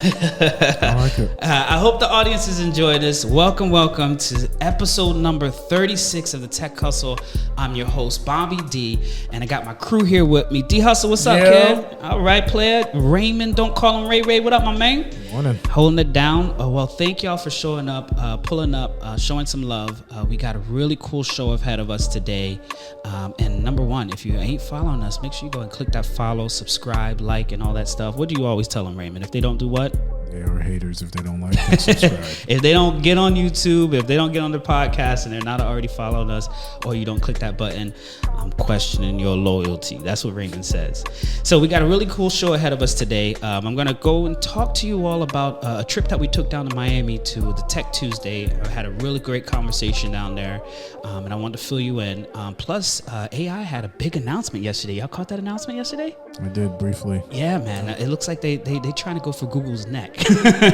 I like it. I hope the audience is enjoying this. Welcome to episode number 36 of the Tech Hustle. I'm your host, Bobby D, and I got my crew here with me. D Hustle, what's up, kid? All right, player. Raymond, don't call him Ray. What up, my man? Morning. Holding it down. Well, thank y'all for showing up, pulling up, showing some love. We got a really cool show ahead of us today. And number one, if you ain't following us, make sure you go and click that follow, subscribe, like, and all that stuff. What do you always tell them, Raymond? If they don't do what? They are haters if they don't like and subscribe. If they don't get on YouTube, if they don't get on the podcast and they're not already following us, or you don't click that button, I'm questioning your loyalty. That's what Raymond says. So we got a really cool show ahead of us today. I'm going to go and talk to you all about a trip that we took down to Miami to the Tech Tuesday. I had a really great conversation down there, and I wanted to fill you in. Plus, AI had a big announcement yesterday. Y'all caught that announcement yesterday? I did briefly. Yeah, man. It looks like they trying to go for Google's neck.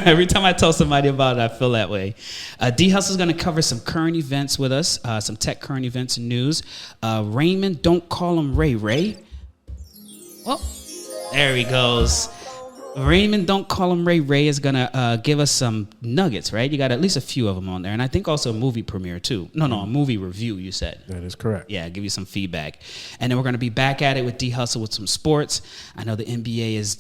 Every time I tell somebody about it, I feel that way. D Hustle's going to cover some current events with us, some tech current events and news. Raymond, don't call him Ray. Well, there he goes. Raymond, don't call him Ray is going to give us some nuggets, right? You got at least a few of them on there. And I think also a movie premiere, too. No, a movie review, you said. That is correct. Yeah, give you some feedback. And then we're going to be back at it with D Hustle with some sports. I know the NBA is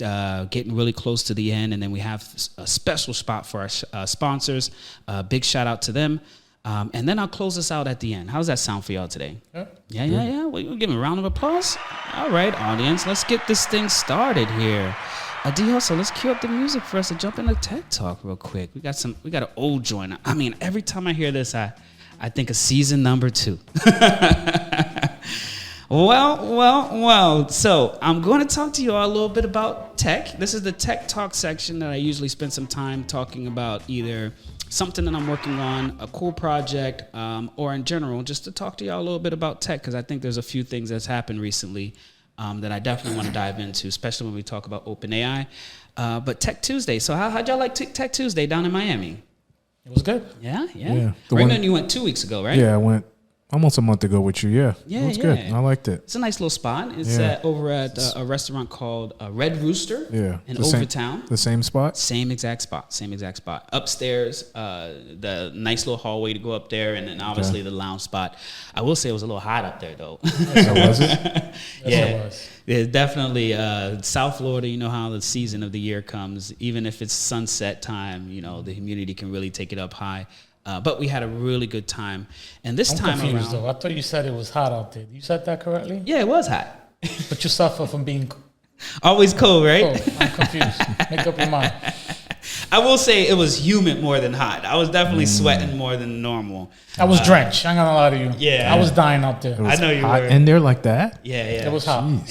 getting really close to the end. And then we have a special spot for our sponsors. Big shout out to them. And then I'll close us out at the end. How does that sound for y'all today? Yeah. Well, you give me a round of applause? All right, audience. Let's get this thing started here. D Hustle, let's cue up the music for us to jump into Tech Talk real quick. We got an old joint. I mean, every time I hear this, I think of season number 2. Well. So I'm going to talk to you all a little bit about tech. This is the Tech Talk section that I usually spend some time talking about either something that I'm working on, a cool project, or in general, just to talk to y'all a little bit about tech, because I think there's a few things that's happened recently that I definitely want to dive into, especially when we talk about OpenAI. But Tech Tuesday. So how'd y'all like Tech Tuesday down in Miami? It was good. Yeah. Raymond, you went 2 weeks ago, right? Yeah, I went almost a month ago with you. Yeah, it was good. I liked it. It's a nice little spot. It's over at a restaurant called Red Rooster in Overtown. The same spot? Same exact spot. Upstairs, the nice little hallway to go up there, and then obviously the lounge spot. I will say it was a little hot up there, though. So was it? It was. It's definitely South Florida. You know how the season of the year comes. Even if it's sunset time, the humidity can really take it up high. But we had a really good time. And this time confused, around, though. I thought you said it was hot out there. You said that correctly? Yeah, it was hot. But you suffer from being always cold, right? Cold. I'm confused. Make up your mind. I will say it was humid more than hot. I was definitely sweating more than normal. I was drenched. I'm not gonna lie to you. Yeah. I was dying out there. I know you were. In there like that? Yeah. It was hot. Yeah.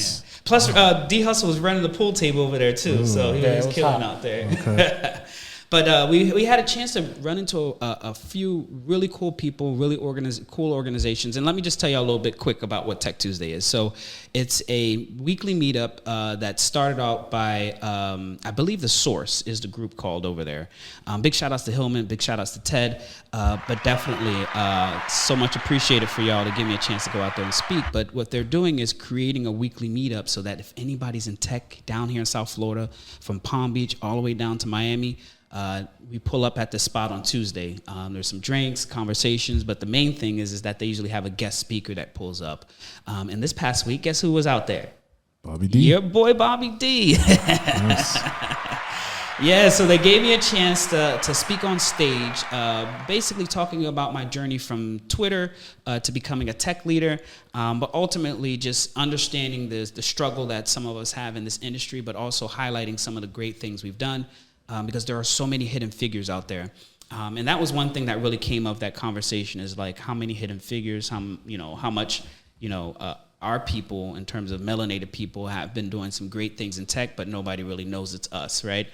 Plus, D Hustle was running the pool table over there too, so he was killing out there. Okay. But we had a chance to run into a few really cool people, really cool organizations. And let me just tell you a little bit quick about what Tech Tuesday is. So it's a weekly meetup that started out by, I believe The Source is the group called over there. Big shout outs to Hillman, big shout outs to Ted. But definitely so much appreciated for y'all to give me a chance to go out there and speak. But what they're doing is creating a weekly meetup so that if anybody's in tech down here in South Florida, from Palm Beach all the way down to Miami, we pull up at the spot on Tuesday. There's some drinks, conversations, but the main thing is that they usually have a guest speaker that pulls up. And this past week, guess who was out there? Bobby D. Your boy Bobby D. Nice. Yeah, so they gave me a chance to speak on stage, basically talking about my journey from Twitter to becoming a tech leader, but ultimately just understanding the struggle that some of us have in this industry, but also highlighting some of the great things we've done. Because there are so many hidden figures out there. And that was one thing that really came of that conversation is like how many hidden figures, how much, our people in terms of melanated people have been doing some great things in tech, but nobody really knows it's us, right?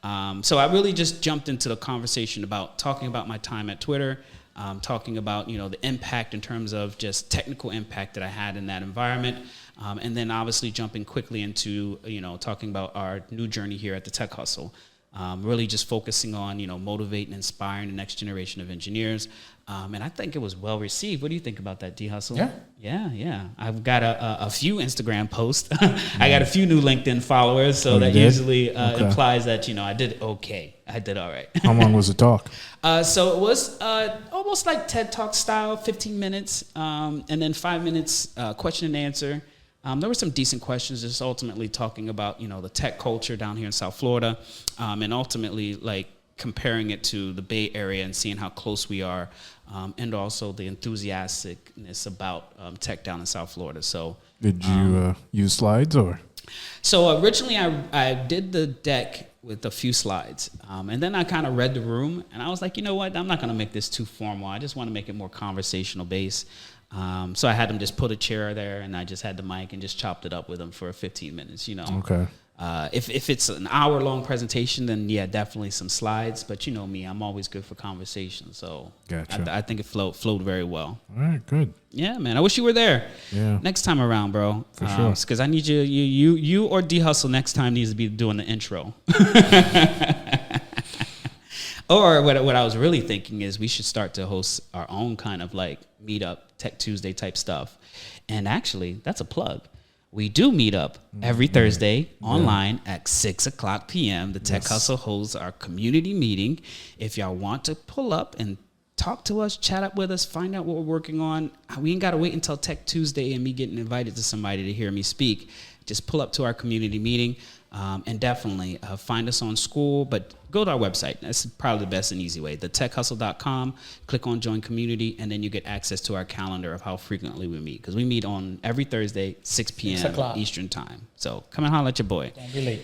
So I really just jumped into the conversation about talking about my time at Twitter, talking about, the impact in terms of just technical impact that I had in that environment. And then obviously jumping quickly into, talking about our new journey here at the Tech Hustle. really just focusing on, motivating and inspiring the next generation of engineers. And I think it was well received. What do you think about that, D Hustle? Yeah. I've got a few Instagram posts. I got a few new LinkedIn followers, so that usually implies that I did okay. I did all right. How long was the talk? So it was almost like TED Talk style, 15 minutes, and then 5 minutes question and answer. There were some decent questions, just ultimately talking about the tech culture down here in South Florida, and ultimately like comparing it to the Bay Area and seeing how close we are, and also the enthusiasticness about tech down in South Florida. So, did you use slides or? So originally, I did the deck with a few slides, and then I kind of read the room, and I was like, you know what? I'm not going to make this too formal. I just want to make it more conversational based. So I had them just put a chair there, and I just had the mic and just chopped it up with them for 15 minutes. Okay. If it's an hour-long presentation, then yeah, definitely some slides. But you know me, I'm always good for conversation. So gotcha. I think it flowed very well. All right, good. Yeah, man. I wish you were there. Yeah. Next time around, bro. For sure. Because I need you or D Hustle next time needs to be doing the intro. Or what I was really thinking is we should start to host our own kind of like meetup, Tech Tuesday type stuff. And actually, that's a plug. We do meet up every Thursday online at 6:00 p.m. The Tech Hustle holds our community meeting. If y'all want to pull up and talk to us, chat up with us, find out what we're working on, we ain't got to wait until Tech Tuesday and me getting invited to somebody to hear me speak. Just pull up to our community meeting, and definitely find us on School, but go to our website. That's probably the best and easy way. thetechhustle.com, click on Join Community, and then you get access to our calendar of how frequently we meet. Because we meet on every Thursday, 6 p.m. Eastern Time. So come and holler at your boy. Don't be late.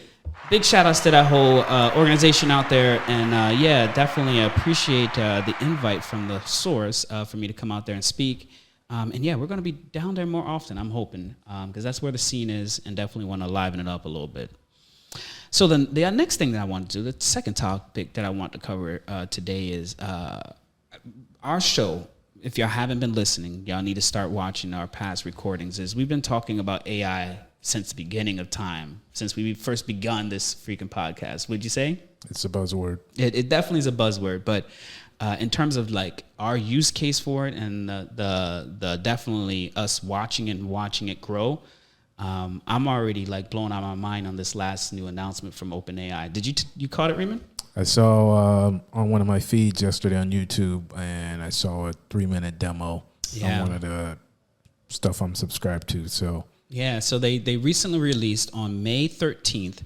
Big shout outs to that whole organization out there. And yeah, definitely appreciate the invite from the source for me to come out there and speak. And yeah, we're going to be down there more often, I'm hoping, because that's where the scene is, and definitely want to liven it up a little bit. So then the next thing that I want to do, the second topic that I want to cover today is our show. If y'all haven't been listening, y'all need to start watching our past recordings. We've been talking about AI since the beginning of time, since we first begun this freaking podcast. Would you say? It's a buzzword. It definitely is a buzzword, but in terms of like our use case for it and the definitely us watching it grow, I'm already like blown out of my mind on this last new announcement from OpenAI. Did you caught it, Raymond? I saw on one of my feeds yesterday on YouTube, and I saw a 3-minute demo on one of the stuff I'm subscribed to. So yeah, so they recently released on May 13th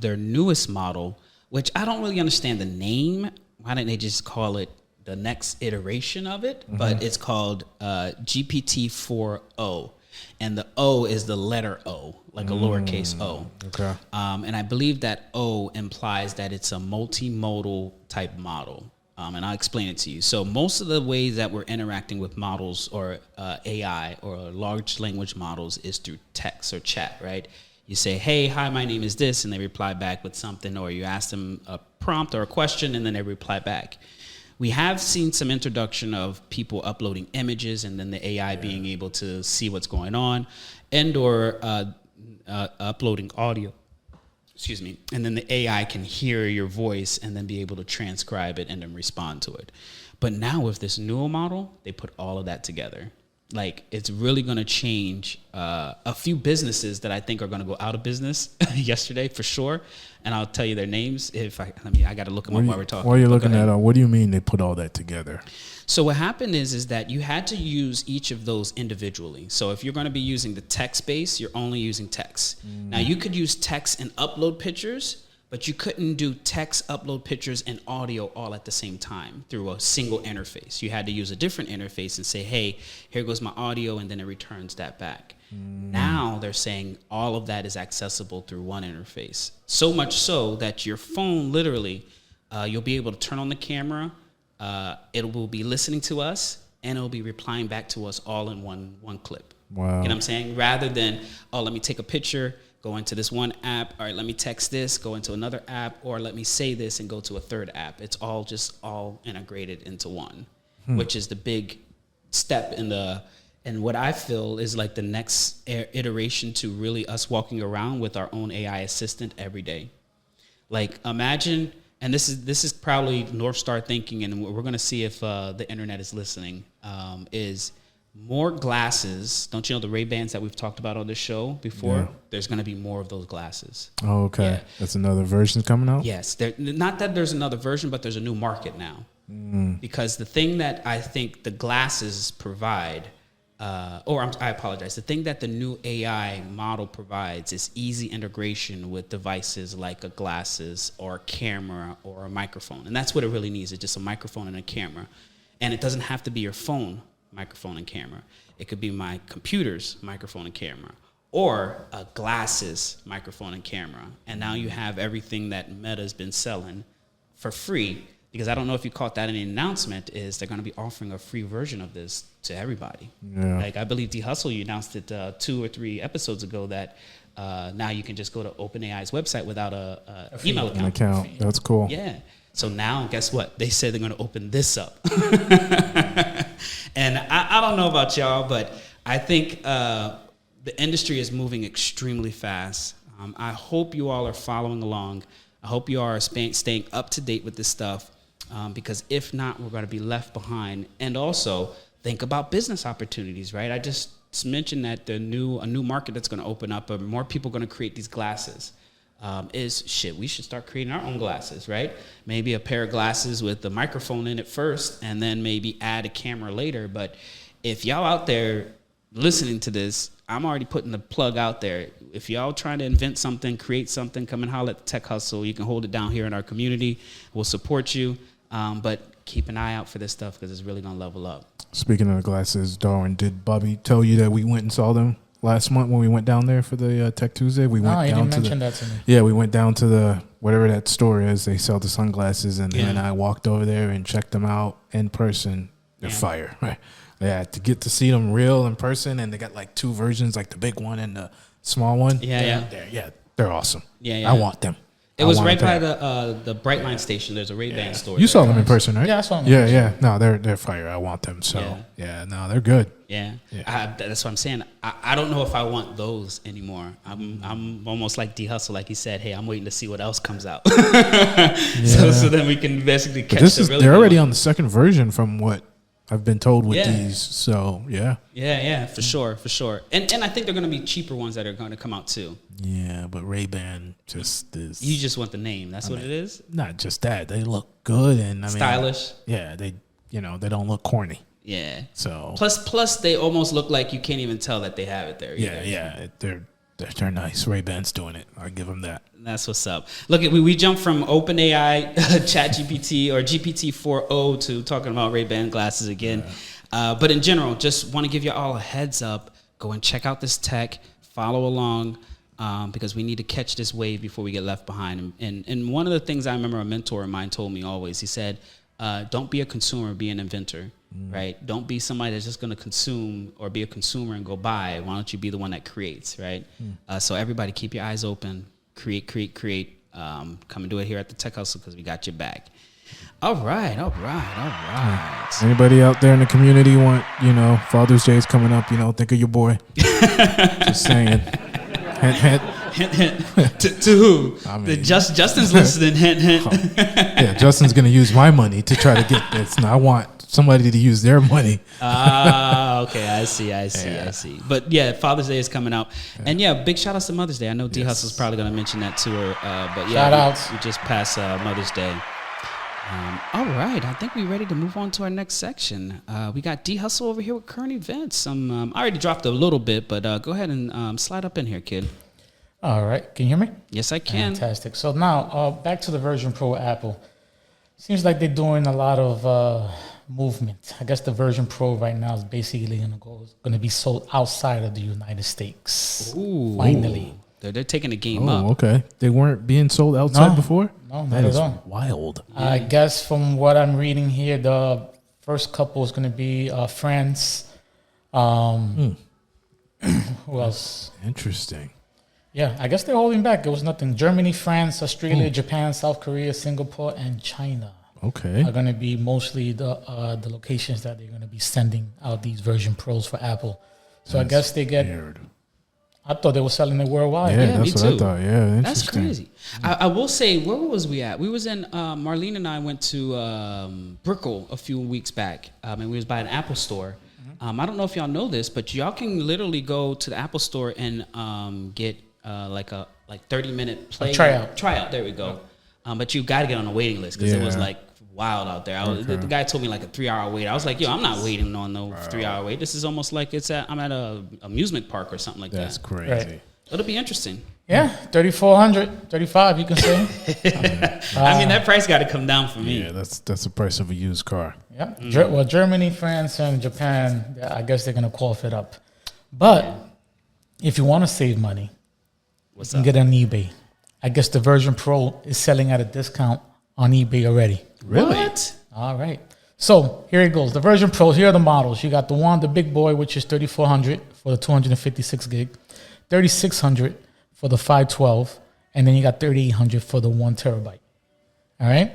their newest model, which I don't really understand the name. Why didn't they just call it the next iteration of it? Mm-hmm. But it's called GPT-4o. And the O is the letter O, like a lowercase o. Okay. And I believe that O implies that it's a multimodal type model. And I'll explain it to you. So most of the ways that we're interacting with models or AI or large language models is through text or chat, right? You say, hey, hi, my name is this, and they reply back with something, or you ask them a prompt or a question, and then they reply back. We have seen some introduction of people uploading images and then the AI being able to see what's going on, and or uploading audio, and then the AI can hear your voice and then be able to transcribe it and then respond to it. But now with this newer model, they put all of that together. Like, it's really going to change a few businesses that I think are going to go out of business yesterday for sure. And I'll tell you their names. I got to look them up while we're talking. While you're looking that up, what do you mean they put all that together? So what happened is that you had to use each of those individually. So if you're going to be using the text base, you're only using text. Now you could use text and upload pictures, but you couldn't do text, upload pictures, and audio all at the same time through a single interface. You had to use a different interface and say, hey, here goes my audio, and then it returns that back. Now they're saying all of that is accessible through one interface. So much so that your phone, literally, you'll be able to turn on the camera, it will be listening to us, and it'll be replying back to us all in one clip. Wow. You know what I'm saying? Rather than, let me take a picture, go into this one app, all right, let me text this, go into another app, or let me say this and go to a third app. It's all integrated into one, which is the big step and what I feel is like the next iteration to really us walking around with our own AI assistant every day. Like imagine, and this is probably North Star thinking, and we're going to see if the internet is listening. Is more glasses. Don't you know the Ray-Bans that we've talked about on this show before? Yeah. There's going to be more of those glasses. Oh, okay. Yeah. That's another version coming out? Yes. Not that there's another version, but there's a new market now. Because the thing that I think the glasses provide, I apologize. The thing that the new AI model provides is easy integration with devices like a glasses or a camera or a microphone. And that's what it really needs. It's just a microphone and a camera. And it doesn't have to be your phone microphone and camera. It could be my computer's microphone and camera, or a glasses microphone and camera. And now you have everything that Meta's been selling for free, because I don't know if you caught that in the announcement, is they're going to be offering a free version of this to everybody. Yeah. Like I believe D Hustle, you announced it 2 or 3 episodes ago that now you can just go to OpenAI's website without a email account. That's cool. Yeah. So now, guess what? They said they're going to open this up. And I don't know about y'all, but I think the industry is moving extremely fast. I hope you all are following along. I hope you are staying up to date with this stuff, because if not, we're going to be left behind. And also, think about business opportunities, right? I just mentioned that a new market that's going to open up, or more people are going to create these glasses. We should start creating our own glasses, right? Maybe a pair of glasses with the microphone in it first, and then maybe add a camera later. But if y'all out there listening to this, I'm already putting the plug out there. If y'all trying to invent something, create something, come and holler at the Tech Hustle. You can hold it down here in our community. We'll support you. But keep an eye out for this stuff, because it's really going to level up. Speaking of the glasses, Darwin, did Bobby tell you that we went and saw them last month when we went down there for the Tech Tuesday? We went down to that to me. Yeah, we went down to the whatever that store is. They sell the sunglasses, and I walked over there and checked them out in person. They're fire, right? Yeah, to get to see them real in person, and they got like 2 versions, like the big one and the small one. They're awesome. I want them. It was right by the Brightline station. There's a Ray-Ban store. You saw them in person, right? Yeah, I saw them. Yeah. No, they're fire. I want them. So they're good. Yeah. That's what I'm saying. I don't know if I want those anymore. I'm almost like D Hustle, like he said. Hey, I'm waiting to see what else comes out. So then we can basically catch they're already on the second version from what I've been told with these. So for sure. And I think they're going to be cheaper ones that are going to come out too. Yeah, but Ray-Ban just is. You just want the name. That's what it is. Not just that. They look good and stylish. Yeah, they don't look corny. Yeah. So plus they almost look like you can't even tell that they have it there. Yeah. They're nice. Ray-Ban's doing it. I give them that. That's what's up. Look, we jumped from OpenAI, ChatGPT, or GPT-4o to talking about Ray-Ban glasses again. Yeah. But in general, just want to give you all a heads up. Go and check out this tech. Follow along, because we need to catch this wave before we get left behind. And one of the things I remember a mentor of mine told me always, he said, don't be a consumer, be an inventor. Right? Don't be somebody that's just going to consume or be a consumer and go buy. Why don't you be the one that creates, right? So everybody keep your eyes open. Create. Come and do it here at the Tech Hustle, because we got your back. All right. Anybody out there in the community want, Father's Day is coming up, think of your boy. Just saying. Hint. To who? I mean, Justin's listening. Hint. Justin's going to use my money to try to get this. Now I want somebody to use their money. Okay. I see. But Father's Day is coming out. And big shout outs to Mother's Day. I know D Hustle's probably going to mention that to her. But shout outs. We just passed Mother's Day. All right. I think we're ready to move on to our next section. We got D Hustle over here with current events. I already dropped a little bit, but go ahead and slide up in here, kid. All right. Can you hear me? Yes, I can. Fantastic. So now back to the version Pro Apple. Seems like they're doing a lot of movement. I guess the version Pro right now is basically going to be sold outside of the United States. Ooh. Finally. They're taking the game up. Okay. They weren't being sold outside before? No, not at all. Wild. I guess from what I'm reading here, the first couple is going to be France. Who else? Interesting. Yeah, I guess they're holding back. It was nothing. Germany, France, Australia, Japan, South Korea, Singapore, and China. Okay. Are going to be mostly the locations that they're going to be sending out these version Pros for Apple. So I guess they get... weird. I thought they were selling it worldwide. Yeah, that's what I thought. Yeah, that's crazy. I will say, where was we at? We was in Marlene and I went to Brickell a few weeks back, and we was by an Apple store. I don't know if y'all know this, but y'all can literally go to the Apple store and get like 30-minute play tryout. There we go. But you got to get on a waiting list because it was like wild out there. The guy told me like a 3-hour wait. I was like, yo, I'm not waiting on no 3-hour wait. This is almost like I'm at a amusement park or something like that. That's crazy. Right. It'll be interesting. Yeah, 3,400, 35, you can say. I mean, that price got to come down for me. Yeah, that's the price of a used car. Yeah. Well, Germany, France, and Japan, I guess they're going to cough it up. But if you want to save money, you can get it on eBay. I guess the version Pro is selling at a discount on eBay already. Really? What? All right. So here it goes. The version Pro, here are the models. You got the big boy, which is 3,400 for the 256 gig, 3,600 for the 512, and then you got 3,800 for the 1 terabyte. All right?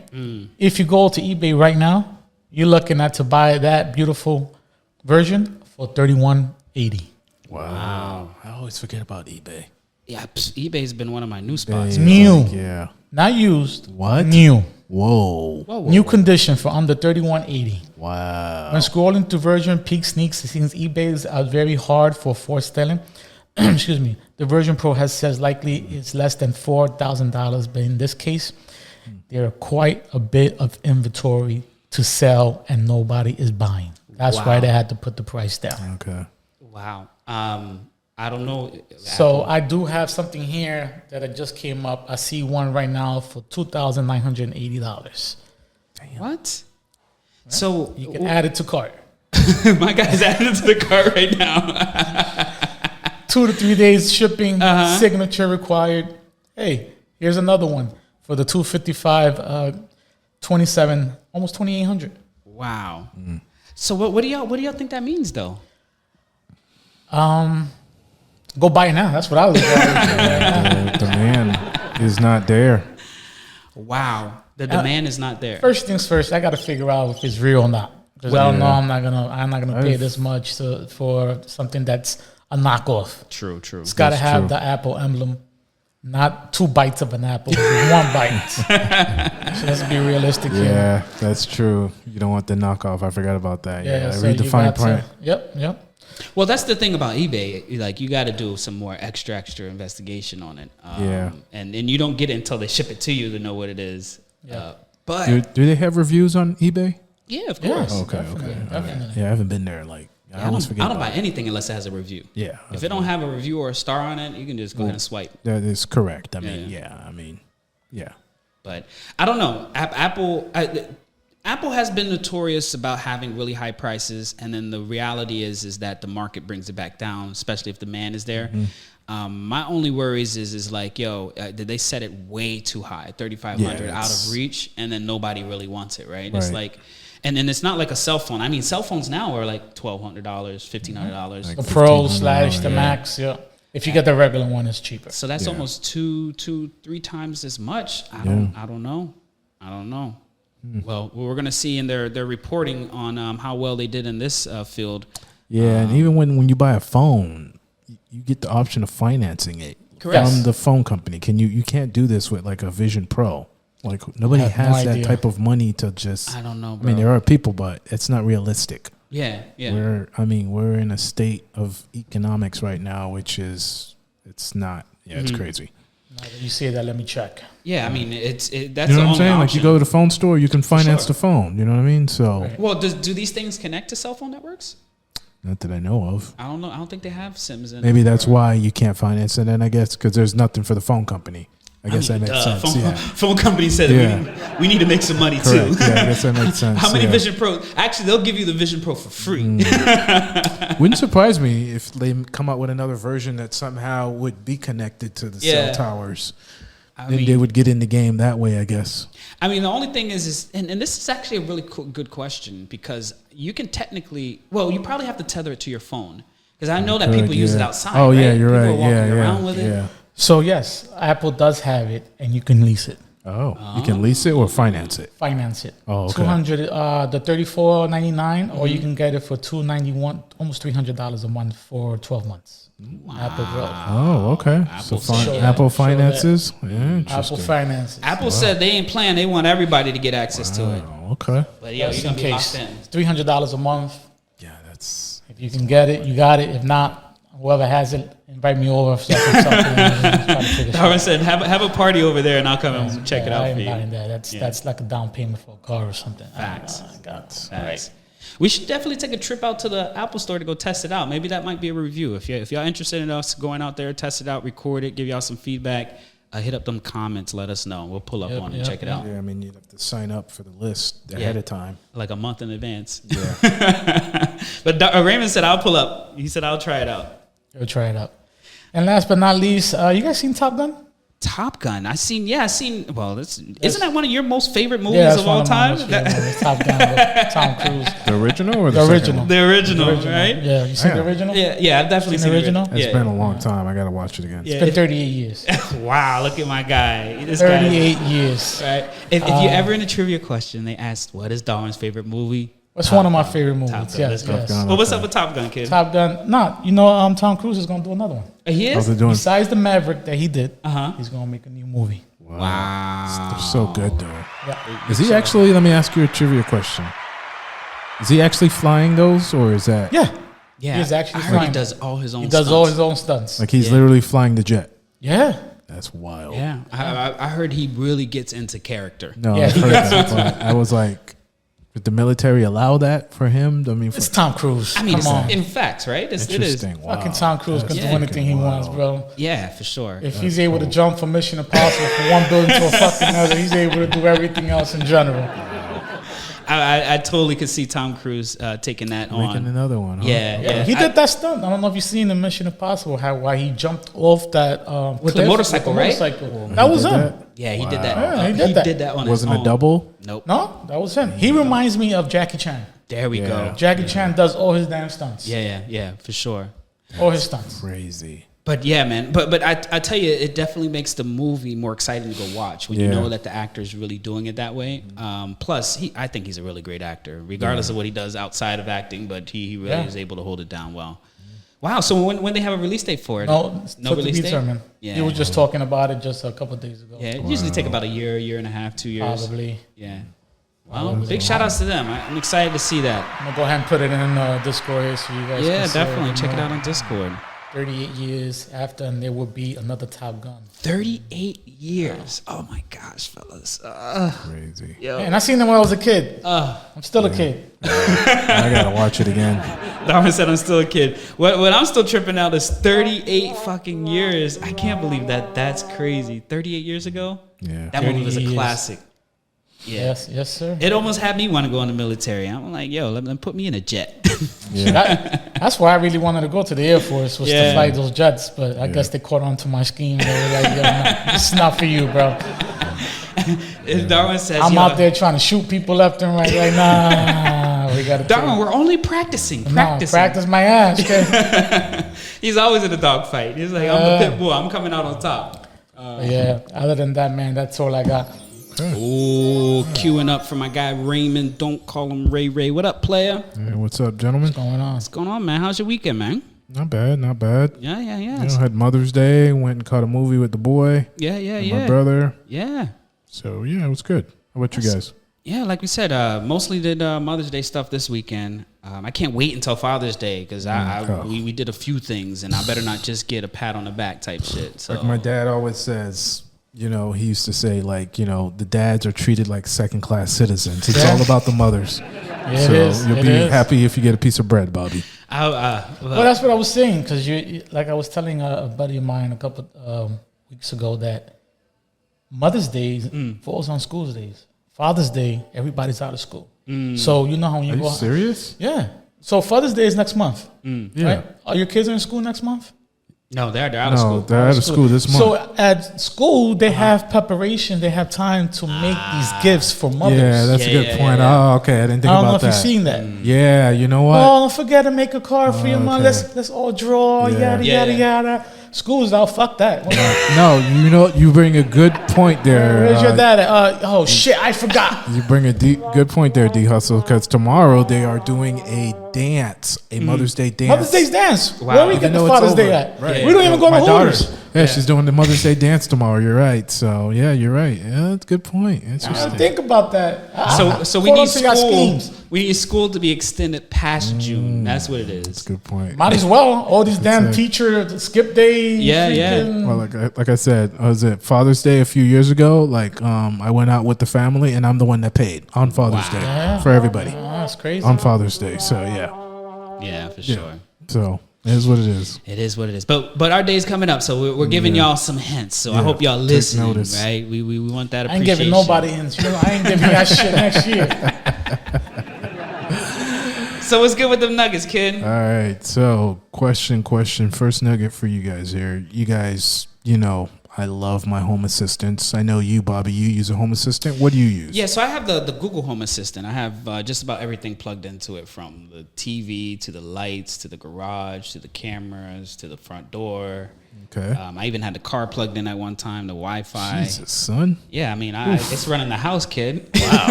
If you go to eBay right now, you're looking at to buy that beautiful version for $3,180. Wow. I always forget about eBay. Yeah, eBay's been one of my new spots. New. Not used. What? New. Whoa. New condition for under $3,180. Wow. When scrolling through version peak sneaks, it seems eBay is very hard for selling. Excuse me. The version Pro says likely it's less than $4,000, but in this case, there are quite a bit of inventory to sell and nobody is buying. That's why they had to put the price down. Okay. Wow. I don't know. So I do have something here that I just came up. I see one right now for $2,980. What? Right. So you can add it to cart. My guy's adding it to the cart right now. 2 to 3 days shipping, signature required. Hey, here's another one for the 255, 27, almost 2,800. Wow. So what do y'all think that means though? Go buy it now. That's what I was doing. The demand is not there. Wow. The demand is not there. First things first, I got to figure out if it's real or not. Because I don't know. I'm not gonna pay this much for something that's a knockoff. True. It's got to have the Apple emblem, not 2 bites of an apple, 1 bite. So let's be realistic here. Yeah, that's true. You don't want the knockoff. I forgot about that. Yeah, so read the fine print. Yep. Well, that's the thing about eBay. Like, you got to do some more extra investigation on it. And you don't get it until they ship it to you to know what it is. Yeah. But do they have reviews on eBay? Yeah, of course. Okay. Definitely. Yeah, I haven't been there. I almost forget. I don't buy anything unless it has a review. Yeah. If it don't have a review or a star on it, you can just go ahead and swipe. That is correct. I mean, yeah. But I don't know. Apple has been notorious about having really high prices, and then the reality is that the market brings it back down, especially if demand is there. My only worries is like, did they set it way too high, 3,500 out of reach, and then nobody really wants it, right? It's like, and then it's not like a cell phone. I mean, cell phones now are like $1,200, $1,500. The Pro / the Max, If you get the regular one, it's cheaper. So that's almost 3 times as much. I don't know. Well, we're going to see in their reporting on how well they did in this field. Yeah, and even when you buy a phone, you get the option of financing it from the phone company. You can't do this with like a Vision Pro. Like nobody has that type of money to just. I don't know, bro. I mean, there are people, but it's not realistic. Yeah. We're in a state of economics right now, which is it's not. Yeah, it's crazy. Now that you say that, let me check. Yeah, I mean, that's you know what I'm saying. Option. Like you go to the phone store, you can finance the phone. You know what I mean? So well, do these things connect to cell phone networks? Not that I know of. I don't know. I don't think they have SIMs in. Maybe that's why you can't finance it. And I guess because there's nothing for the phone company. I guess that makes sense. Phone company said we need to make some money too. Yeah, I guess that makes sense. How many Vision Pro? Actually, they'll give you the Vision Pro for free. Wouldn't surprise me if they come out with another version that somehow would be connected to the cell towers. Then they would get in the game that way, I guess. I mean, the only thing is and this is actually a really good question because you can technically, you probably have to tether it to your phone because I know that people use it outside. Oh, right? yeah, you're people right. Are walking around with it. Yeah. So yes, Apple does have it, and you can lease it. Oh, you can lease it or finance it? Finance it. Oh, okay. $200, the $34.99, or you can get it for $291, almost $300 a month for 12 months. Wow. Apple Growth. Oh, okay. Apple finances. Yeah, interesting. Apple finances. Apple said they ain't playing. They want everybody to get access to it. Okay. But yeah, you're gonna be locked in. It's $300 a month. Yeah, that's. If you can get it, you got it. If not, whoever has it, invite me over. Darwin said, "Have a party over there, and I'll come and check it out for you." That's like a down payment for a car or something. Facts. Facts. Right. We should definitely take a trip out to the Apple store to go test it out. Maybe that might be a review. If y'all interested in us going out there, test it out, record it, give y'all some feedback, hit up them comments, let us know. We'll pull up on it and check it out. Yeah, I mean, you'd have to sign up for the list ahead of time. Like a month in advance. Yeah. But Raymond said, I'll pull up. He said, I'll try it out. You'll try it out. And last but not least, you guys seen Top Gun? Top Gun. I seen. Well, isn't that one of your most favorite movies of all time? Top Gun with Tom Cruise. The original or the original? The original, right? Yeah, you seen the original? Yeah, I've definitely seen the original. It's been a long time. I gotta watch it again. It's been 38 years. Wow, look at my guy. 38 years. Right. If you ever in a trivia question, they asked, "What is Darwin's favorite movie?" It's one of my favorite movies. Yes. Well, what's up with Top Gun, kid? Top Gun. Tom Cruise is going to do another one. He is? Besides the Maverick that he did, he's going to make a new movie. Wow. They're so good, though. Yeah. Is he actually, let me ask you a trivia question. Is he actually flying those, or is that? Yeah. He's actually flying. He does all his own stunts. He does all his own stunts. Like he's literally flying the jet. Yeah. That's wild. Yeah. I heard he really gets into character. No, I heard that, but I was like, would the military allow that for him? I mean, it's Tom Cruise. I mean, come on. In facts, right? It is. Wow. Fucking Tom Cruise can do anything he wants, bro. Yeah, for sure. If he's able to jump from Mission Impossible from one building to a fucking another, he's able to do everything else in general. I totally could see Tom Cruise taking that on. Making another one. Huh? Yeah. He did that stunt. I don't know if you've seen the Mission Impossible, why he jumped off that with the motorcycle, right? That was him. Yeah, he did that. Yeah, he did that on Wasn't his own. A double? Nope. No, that was him. He reminds me of Jackie Chan. There we go. Jackie Chan does all his damn stunts. Yeah, for sure. All his stunts. Crazy. But yeah, man. But I tell you, it definitely makes the movie more exciting to go watch when you know that the actor is really doing it that way. Plus, I think he's a really great actor, regardless of what he does outside of acting. But he really is able to hold it down well. Wow. So when they have a release date for it? No release date. Determined. Yeah. You were just talking about it just a couple of days ago. Yeah, it usually take about a year and a half, 2 years. Probably. Yeah. Well, big shout outs to them. I'm excited to see that. I'm gonna go ahead and put it in Discord here so you guys can see definitely check it out on Discord. 38 years after, and there will be another Top Gun. 38 years. Oh my gosh, fellas. Crazy. Yo. And I seen them when I was a kid. I'm still a kid. I gotta watch it again. Darwin said I'm still a kid. What I'm still tripping out is 38 fucking years. I can't believe that. That's crazy. 38 years ago? Yeah. That movie was a classic. Yeah. Yes, sir. It almost had me want to go in the military. I'm like, yo, let them put me in a jet. That's why I really wanted to go to the Air Force, was to fly those jets. But I guess they caught on to my scheme. They were like, yo, this is not for you, bro. Darwin says, I'm out there trying to shoot people left and right. Like, nah, we got to. Darwin, we're only practicing. Practice my ass. Okay? He's always in a dogfight. He's like, I'm the pit bull. I'm coming out on top. Other than that, man, that's all I got. Oh, queuing up for my guy Raymond. Don't call him Ray. What up, player? Hey, what's up, gentlemen? What's going on, man? How's your weekend, man? Not bad. Yeah. You know, had Mother's Day. Went and caught a movie with the boy. Yeah. My brother. Yeah. So yeah, it was good. How about you guys? Yeah, like we said, mostly did Mother's Day stuff this weekend. I can't wait until Father's Day because we did a few things, and I better not just get a pat on the back type shit. So. Like my dad always says. You know, he used to say, like, you know, the dads are treated like second-class citizens. It's all about the mothers. You'll be happy if you get a piece of bread, Bobby. Well, that's what I was saying, because like I was telling a buddy of mine a couple weeks ago that Mother's Day falls on school's days. Father's Day, everybody's out of school. So you know how you go. Are you serious? Yeah. So Father's Day is next month. Right? Are your kids in school next month? No, they're out of school. They're out of school this month. So at school, they have preparation. They have time to make these gifts for mothers. Yeah, that's a good point. Yeah. Oh, okay. I didn't think about that. I don't know if you've seen that. Yeah, you know what? Oh, don't forget to make a card for your mom. Let's all draw, yada. School's out. Fuck that. No, you bring a good point there. Where's your dad? Oh shit, I forgot. You bring a good point there, D Hustle, because tomorrow they are doing a dance, a Mother's Day dance. Mother's Day's dance. Wow. Where we get the Father's Day at? Right. We don't even go to Hooters. Yeah, she's doing the Mother's Day dance tomorrow. You're right. So yeah, you're right. Yeah, that's a good point. Interesting. Think about that. So we need school. We need school to be extended past June. That's what it is. That's a good point. Might as well. All these damn teacher skip days. Yeah. Well, like I said, was it Father's Day a few years ago? Like I went out with the family, and I'm the one that paid on Father's Day for everybody. That's crazy. On Father's Day. So yeah, for sure. So it is what it is. It is what it is. But our day's coming up, so we're giving y'all some hints. So I hope y'all listen. Right? We want that appreciation. I ain't giving nobody hints. I ain't giving that shit next year. So what's good with them nuggets, kid? All right. So question. First nugget for you guys here. You guys, I love my home assistants. I know you, Bobby, you use a home assistant. What do you use? Yeah, so I have the Google Home Assistant. I have just about everything plugged into it, from the TV to the lights to the garage to the cameras to the front door. Okay. I even had the car plugged in at one time, the Wi-Fi. Jesus, son. Yeah, I mean, it's running the house, kid. Wow.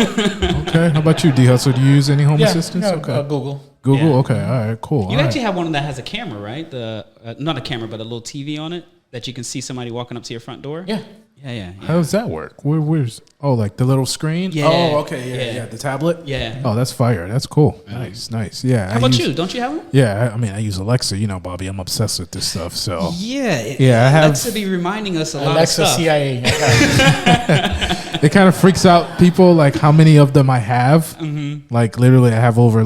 Okay. How about you, D Hustle? Do you use any home assistants? Okay. Google. Google? Yeah. Okay. All right, cool. You actually have one that has a camera, right? Not a camera, but a little TV on it that you can see somebody walking up to your front door. Yeah. How does that work? Where's like the little screen? Yeah. Oh, okay. Yeah. The tablet? Yeah. Oh, that's fire. That's cool. Nice. Yeah. How about you? Don't you have one? Yeah. I mean, I use Alexa. Bobby, I'm obsessed with this stuff. So Yeah. I have. Alexa be reminding us a lot of Alexa stuff. CIA. It kind of freaks out people, like how many of them I have. Mm-hmm. Like literally, I have over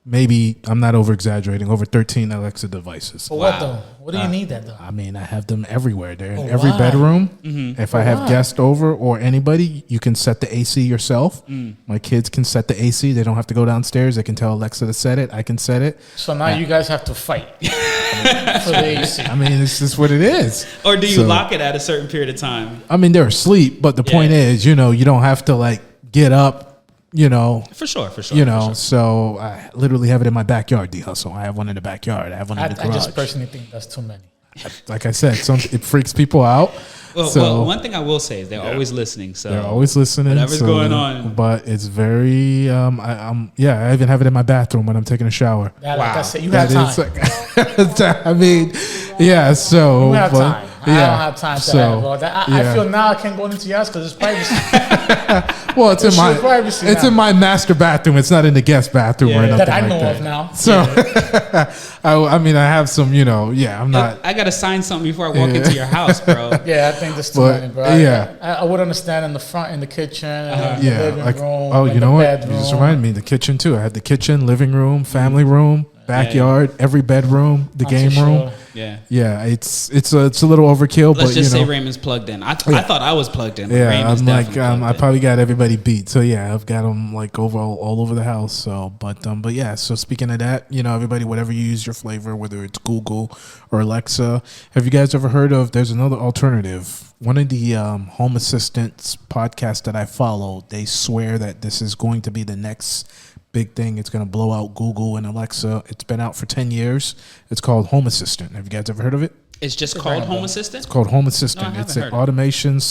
maybe, I'm not over exaggerating, over 13 Alexa devices. For what though? What do you need that though? I mean, I have them everywhere. They're in every bedroom. Mm-hmm. If I have guests over or anybody, you can set the AC yourself. My kids can set the AC. They don't have to go downstairs. They can tell Alexa to set it. I can set it. So now you guys have to fight for the AC. I mean, it's just what it is. Or do you lock it at a certain period of time? I mean, they're asleep, but the point is, you don't have to get up. For sure. So I literally have it in my backyard, D Hustle. I have one in the backyard. I have one in the garage. I just personally think that's too many. Like I said, it freaks people out. Well, one thing I will say is they're always listening. So they're always listening. Whatever's going on. But it's very, I even have it in my bathroom when I'm taking a shower. Like I said, you have time. I mean, yeah, so. You have time. I don't have time to have all that. I feel now I can't go into yours because it's privacy. Well, it's in my master bathroom. It's not in the guest bathroom or anything that I know of now. So, I mean, I have some, I'm not. I got to sign something before I walk into your house, bro. Yeah, I think that's too many, bro. I would understand in the front, in the kitchen, the living room. Oh, you know what? Bedroom. You just reminded me, the kitchen too. I had the kitchen, living room, family room, backyard, every bedroom, the game room. Yeah, it's a little overkill. Let's but just say Raymond's plugged in. I thought I was plugged in. Yeah, Raymond's I probably got everybody beat. So yeah, I've got them all over the house. So but yeah. So speaking of that, everybody, whatever you use your flavor, whether it's Google or Alexa, have you guys ever heard of? There's another alternative. One of the home assistants podcasts that I follow, they swear that this is going to be the next big thing. It's going to blow out Google and Alexa. It's been out for 10 years. It's called Home Assistant. Have you guys ever heard of it? It's just called Home Assistant? It's called Home Assistant. No, it's an automation /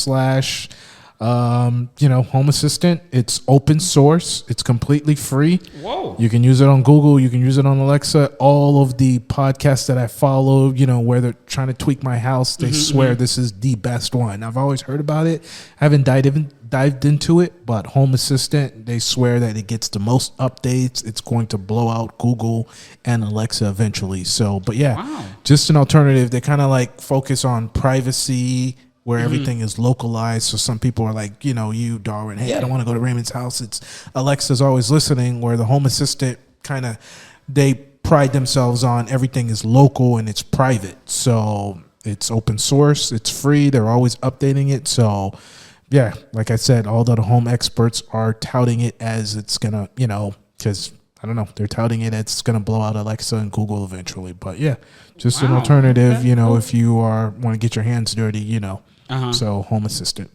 home assistant. It's open source. It's completely free. Whoa. You can use it on Google. You can use it on Alexa. All of the podcasts that I follow, where they're trying to tweak my house, they swear this is the best one. I've always heard about it. I haven't dived into it, but Home Assistant, they swear that it gets the most updates. It's going to blow out Google and Alexa eventually. So, but yeah, just an alternative. They kind of focus on privacy, where everything is localized. So some people are like, you, Darwin, hey, I don't want to go to Raymond's house. It's Alexa's always listening, where the Home Assistant they pride themselves on everything is local and it's private. So it's open source. It's free. They're always updating it. So yeah, like I said, all the home experts are touting it as it's going to, because I don't know, they're touting it as it's going to blow out Alexa and Google eventually. But yeah, just an alternative, if you want to get your hands dirty, So Home Assistant.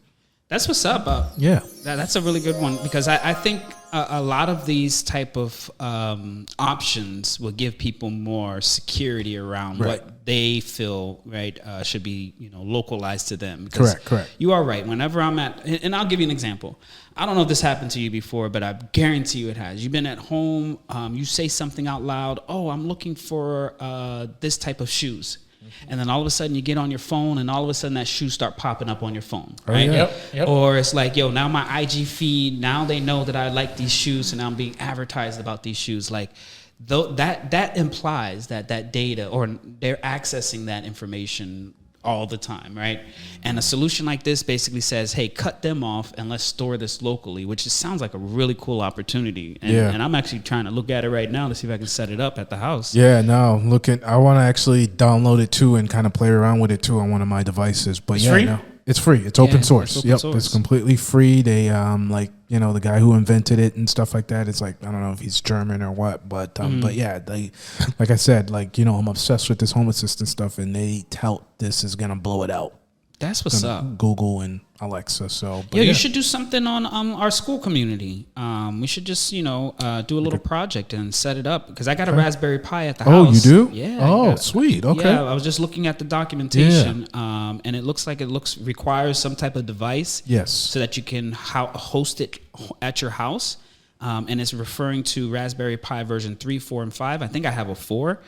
That's what's up. That's a really good one because I think a lot of these type of options will give people more security around what they feel should be localized to them. Correct. You are right. Whenever I'm at, and I'll give you an example. I don't know if this happened to you before, but I guarantee you it has. You've been at home. You say something out loud. Oh, I'm looking for this type of shoes. And then all of a sudden you get on your phone and all of a sudden that shoe start popping up on your phone, right? Yep. Or it's like, now my IG feed, now they know that I like these shoes and I'm being advertised about these shoes. Like that implies that data, or they're accessing that information all the time, right? And a solution like this basically says, hey, cut them off and let's store this locally, which just sounds like a really cool opportunity. And I'm actually trying to look at it right now to see if I can set it up at the house. Yeah, no, I want to actually download it too and kind of play around with it too on one of my devices. But it's free? No, it's free. It's open source. It's completely free. They the guy who invented it and stuff like that. It's like, I don't know if he's German or what, but yeah, they, like I said, I'm obsessed with this Home Assistant stuff, and they tout this is gonna blow it out. That's what's up. Google and Alexa. So you should do something on our school community. We should just do a little project and set it up, because I got a Raspberry Pi at the house. Oh, you do? Yeah. Oh, sweet. Okay. Yeah, I was just looking at the documentation, and it looks like requires some type of device. Yes. So that you can host it at your house. And it's referring to Raspberry Pi version 3, 4, and 5. I think I have a 4.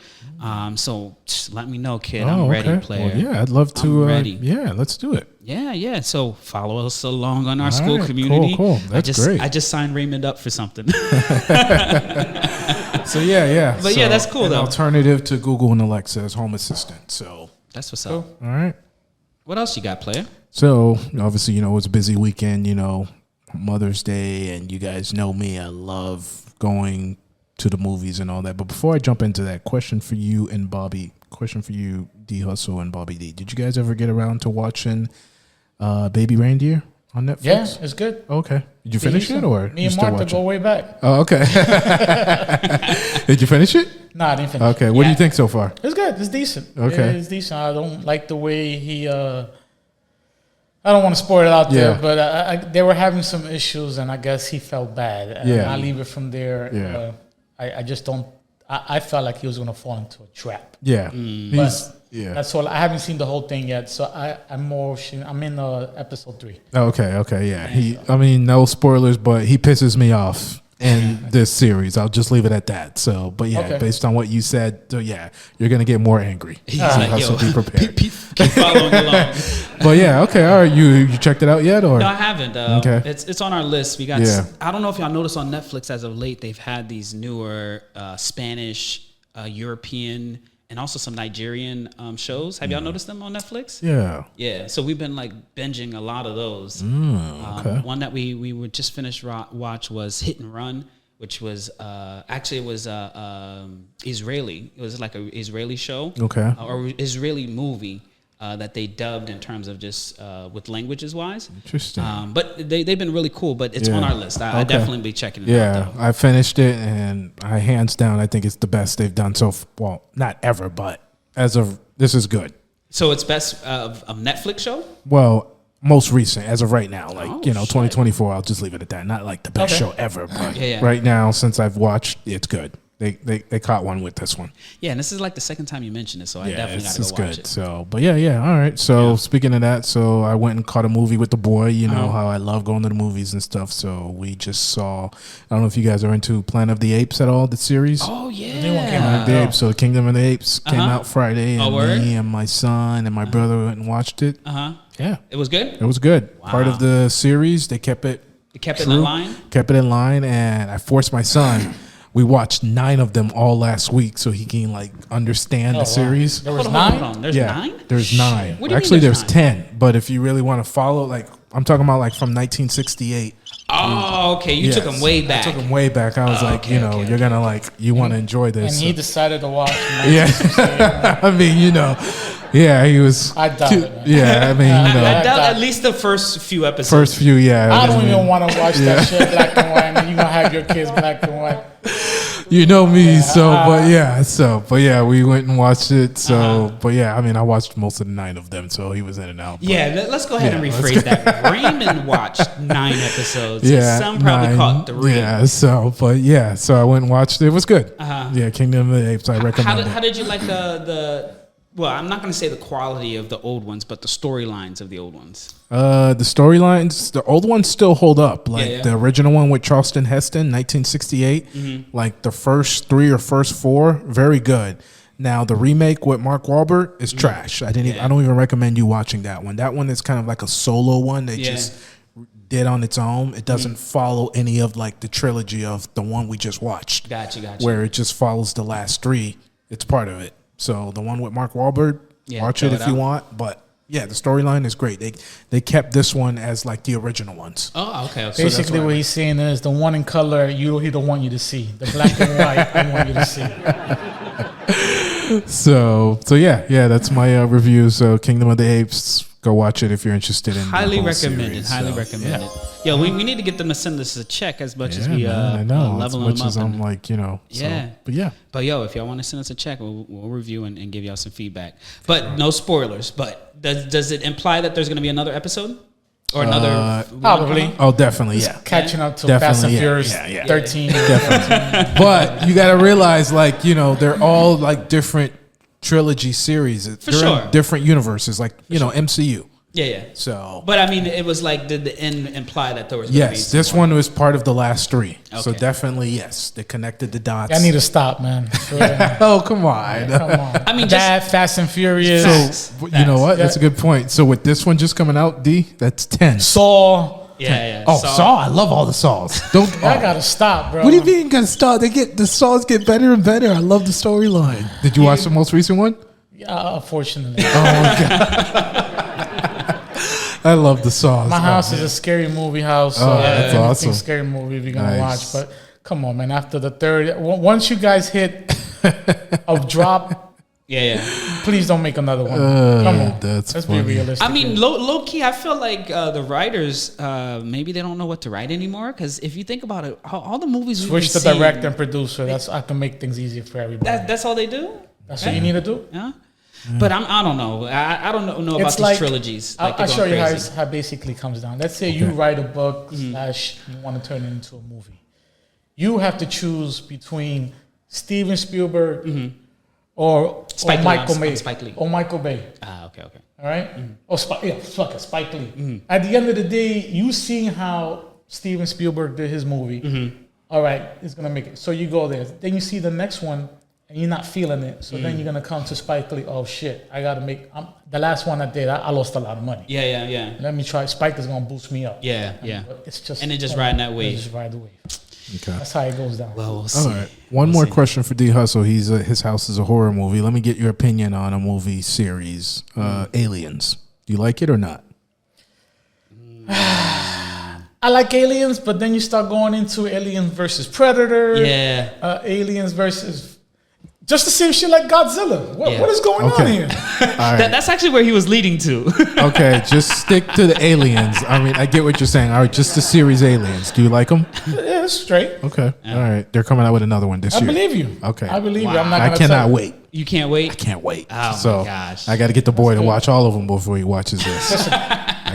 So just let me know, kid. I'm ready, player. Well, yeah, I'd love to. I'm ready. Yeah, let's do it. Yeah. So follow us along on our school community. Cool. That's great. I just signed Raymond up for something. So yeah. But that's cool though. Alternative to Google and Alexa as Home Assistant. So that's what's up. All right. What else you got, player? So obviously, it's a busy weekend. Mother's Day, and you guys know me. I love going to the movies and all that. But before I jump into that, question for you, D Hustle and Bobby D. Did you guys ever get around to watching Baby Reindeer on Netflix? Yeah, it's good. Okay. Did you finish it, or me and Martha go way back? Oh, okay. Did you finish it? No, I didn't finish. Okay. What do you think so far? It's good. It's decent. Okay. It's decent. I don't like the way he. I don't want to spoil it out there, but they were having some issues, and I guess he felt bad. And I leave it from there. Yeah. I just don't. I felt like he was going to fall into a trap. Yeah. But that's all. I haven't seen the whole thing yet, so I'm in episode 3. Okay. Yeah. No spoilers, but he pisses me off in this series. I'll just leave it at that. So, but based on what you said, you're gonna get more angry. He's like, so be prepared. Keep following along. But okay, all right. You checked it out yet, or no? I haven't. Okay, it's on our list. We got. I don't know if y'all noticed on Netflix as of late, they've had these newer Spanish, European, and also some Nigerian shows. Have y'all noticed them on Netflix? Yeah. So we've been binging a lot of those. Okay. One that we would just finish watch was Hit and Run, which was actually it was Israeli. It was like an Israeli show. Okay. Or Israeli movie. That they dubbed in terms of just with languages wise. Interesting. But they've been really cool, but it's on our list. I definitely be checking it out. Yeah, I finished it, and hands down, I think it's the best they've done well, not ever, but this is good. So it's best of Netflix show? Well, most recent, as of right now, 2024, I'll just leave it at that. Not like the best show ever, but right now, since I've watched, it's good. They caught one with this one. Yeah, and this is like the second time you mentioned it, so I definitely got to go watch it. So, but all right. So speaking of that, so I went and caught a movie with the boy. You know how I love going to the movies and stuff. So we just saw. I don't know if you guys are into Planet of the Apes at all. The series. Oh yeah. Planet of the Apes. So Kingdom of the Apes came out Friday, and me and my son and my brother went and watched it. Yeah. It was good. It was good. Wow. Part of the series. They kept it. Kept it in line. Kept it in line, and I forced my son. We watched 9 of them all last week, so he can understand the series. There was 9. Hold on. There's 9. There's 9. What do you Actually, mean there's 10. But if you really want to follow, I'm talking about from 1968. Oh, okay. You took him way back. I took him way back. I was you're gonna you want to enjoy this. And he decided to watch. I mean, he was. I doubt it. Man. Yeah, I mean, I doubt at least the first few episodes. I don't even want to watch that shit black and white. And you're gonna have your kids black and white. You know me, but yeah, we went and watched it. So, but yeah, I mean, I watched most of the 9 of them, so he was in and out. Yeah, let's go ahead and rephrase that. Raymond watched 9 episodes. Yeah, some probably caught 3. Yeah, so I went and watched it. It was good. Yeah, Kingdom of the Apes. I recommend it. How did you like the? Well, I'm not going to say the quality of the old ones, but the storylines of the old ones. The storylines, the old ones still hold up. Like the original one with Charleston Heston, 1968. Like the first 3 or first 4, very good. Now the remake with Mark Wahlberg is trash. I don't even recommend you watching that one. That one is kind of like a solo one that just did on its own. It doesn't follow any of like the trilogy of the one we just watched. Gotcha. Where it just follows the last 3. It's part of it. So the one with Mark Wahlberg, watch it if you want. But yeah, the storyline is great. They kept this one as like the original ones. Oh, okay. Basically, what he's saying is the one in color he don't want you to see. The black and white I want you to see. So yeah, that's my review. So Kingdom of the Apes. Go watch it if you're interested in highly the whole recommended. series. Highly recommended. Yeah, we need to get them to send us a check as much as we I know. leveling as much them up. As I'm like, yeah. But yo, if y'all want to send us a check, we'll review and give y'all some feedback. But no spoilers. But does it imply that there's going to be another episode or another? Probably. Oh, definitely. Yeah. Catching up to Fast and Furious 13. Definitely. But you got to realize, like, they're all like different trilogy series. They're in different universes, like MCU. Yeah. So, but I mean, it was like, did the end imply that there was? Yes, this one was part of the last 3. Okay. So definitely, yes, they connected the dots. I need to stop, man. Oh, come on. I mean, Fast and Furious. So, you know what? That's a good point. So with this one just coming out, that's 10. Saw. Yeah. Oh, Saw! I love all the Saws. I gotta stop, bro. What do you mean gotta stop? The Saws get better and better. I love the storyline. Did you watch the most recent one? Yeah, unfortunately. Oh, okay. I love the Saws. My house is a scary movie house. That's awesome. Scary movie we're gonna watch, but come on, man. After the 3rd, once you guys hit a drop. Yeah. Please don't make another one. Come on. Let's be realistic. I mean, low key, I feel like the writers, maybe they don't know what to write anymore. Because if you think about it, all the movies switch the director and producer. I can make things easier for everybody. That's all they do. That's what you need to do. Yeah. But I don't know. I don't know about these trilogies. I'll show you how it basically comes down. Let's say you write a book / you want to turn it into a movie. You have to choose between Steven Spielberg or Michael Bay. Spike Lee. Or Michael Bay. Okay. All right? Or Spike Lee. At the end of the day, you see how Steven Spielberg did his movie. All right, it's going to make it. So you go there. Then you see the next one, and you're not feeling it. So then you're going to come to Spike Lee. Oh, shit. I got to make... the last one I did, I lost a lot of money. Yeah. Let me try. Spike is going to boost me up. Yeah. It's just... And it just riding that wave. Just ride the wave. Okay. That's how it goes down. Well, we'll see. All right. One more question for D Hustle. His house is a horror movie. Let me get your opinion on a movie series, Aliens. Do you like it or not? I like Aliens, but then you start going into Aliens versus Predator. Yeah. Aliens versus... Just the same shit like Godzilla. What is going on here? Right. That's actually where he was leading to. Okay, just stick to the Aliens. I mean, I get what you're saying. All right, just the series Aliens. Do you like them? Yeah, it's straight. Okay. Yeah. All right. They're coming out with another one this year. I believe you. Okay. I believe you. I'm not I cannot wait. You can't wait? I can't wait. Oh, my gosh. I got to get the boy to watch all of them before he watches this.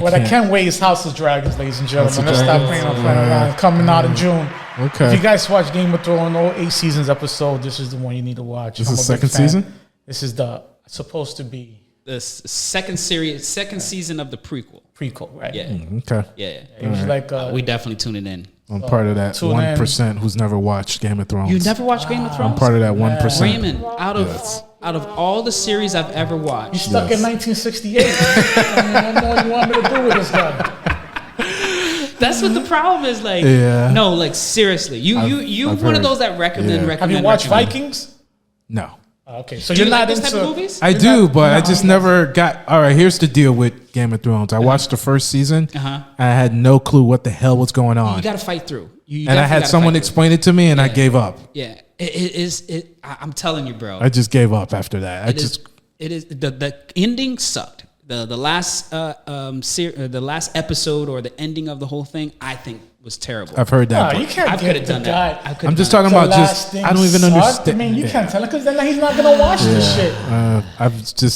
What I can't wait is House of Dragons, ladies and gentlemen. Let's stop playing around. Coming out in June. Okay. If you guys watch Game of Thrones, all 8 seasons episode, this is the one you need to watch. This is the second season? This is supposed to be the second season of the prequel. Prequel, right? Yeah. Okay. Yeah. It was like we definitely tuning in. I'm part of that 1% who's never watched Game of Thrones. You never watched Game of Thrones? I'm part of that 1%. Raymond, out of all the series I've ever watched, you stuck in 1968. What more you want me to do with this guy? That's what the problem is. Like, no, like seriously, you one of those that recommend. Have you watched Vikings? No. Okay, so you're not into movies? I do, but I just never got. All right, here's the deal with Game of Thrones. I watched the first season. I had no clue what the hell was going on. You got to fight through. And I had someone explain it to me, and I gave up. Yeah, it is. I'm telling you, bro. I just gave up after that. It is the ending sucked. The last episode or the ending of the whole thing, I think was terrible. I've heard that. No, you can't. I could have done that. I'm just talking about just. I don't even understand. I mean, you can't tell him because then he's not gonna watch this shit.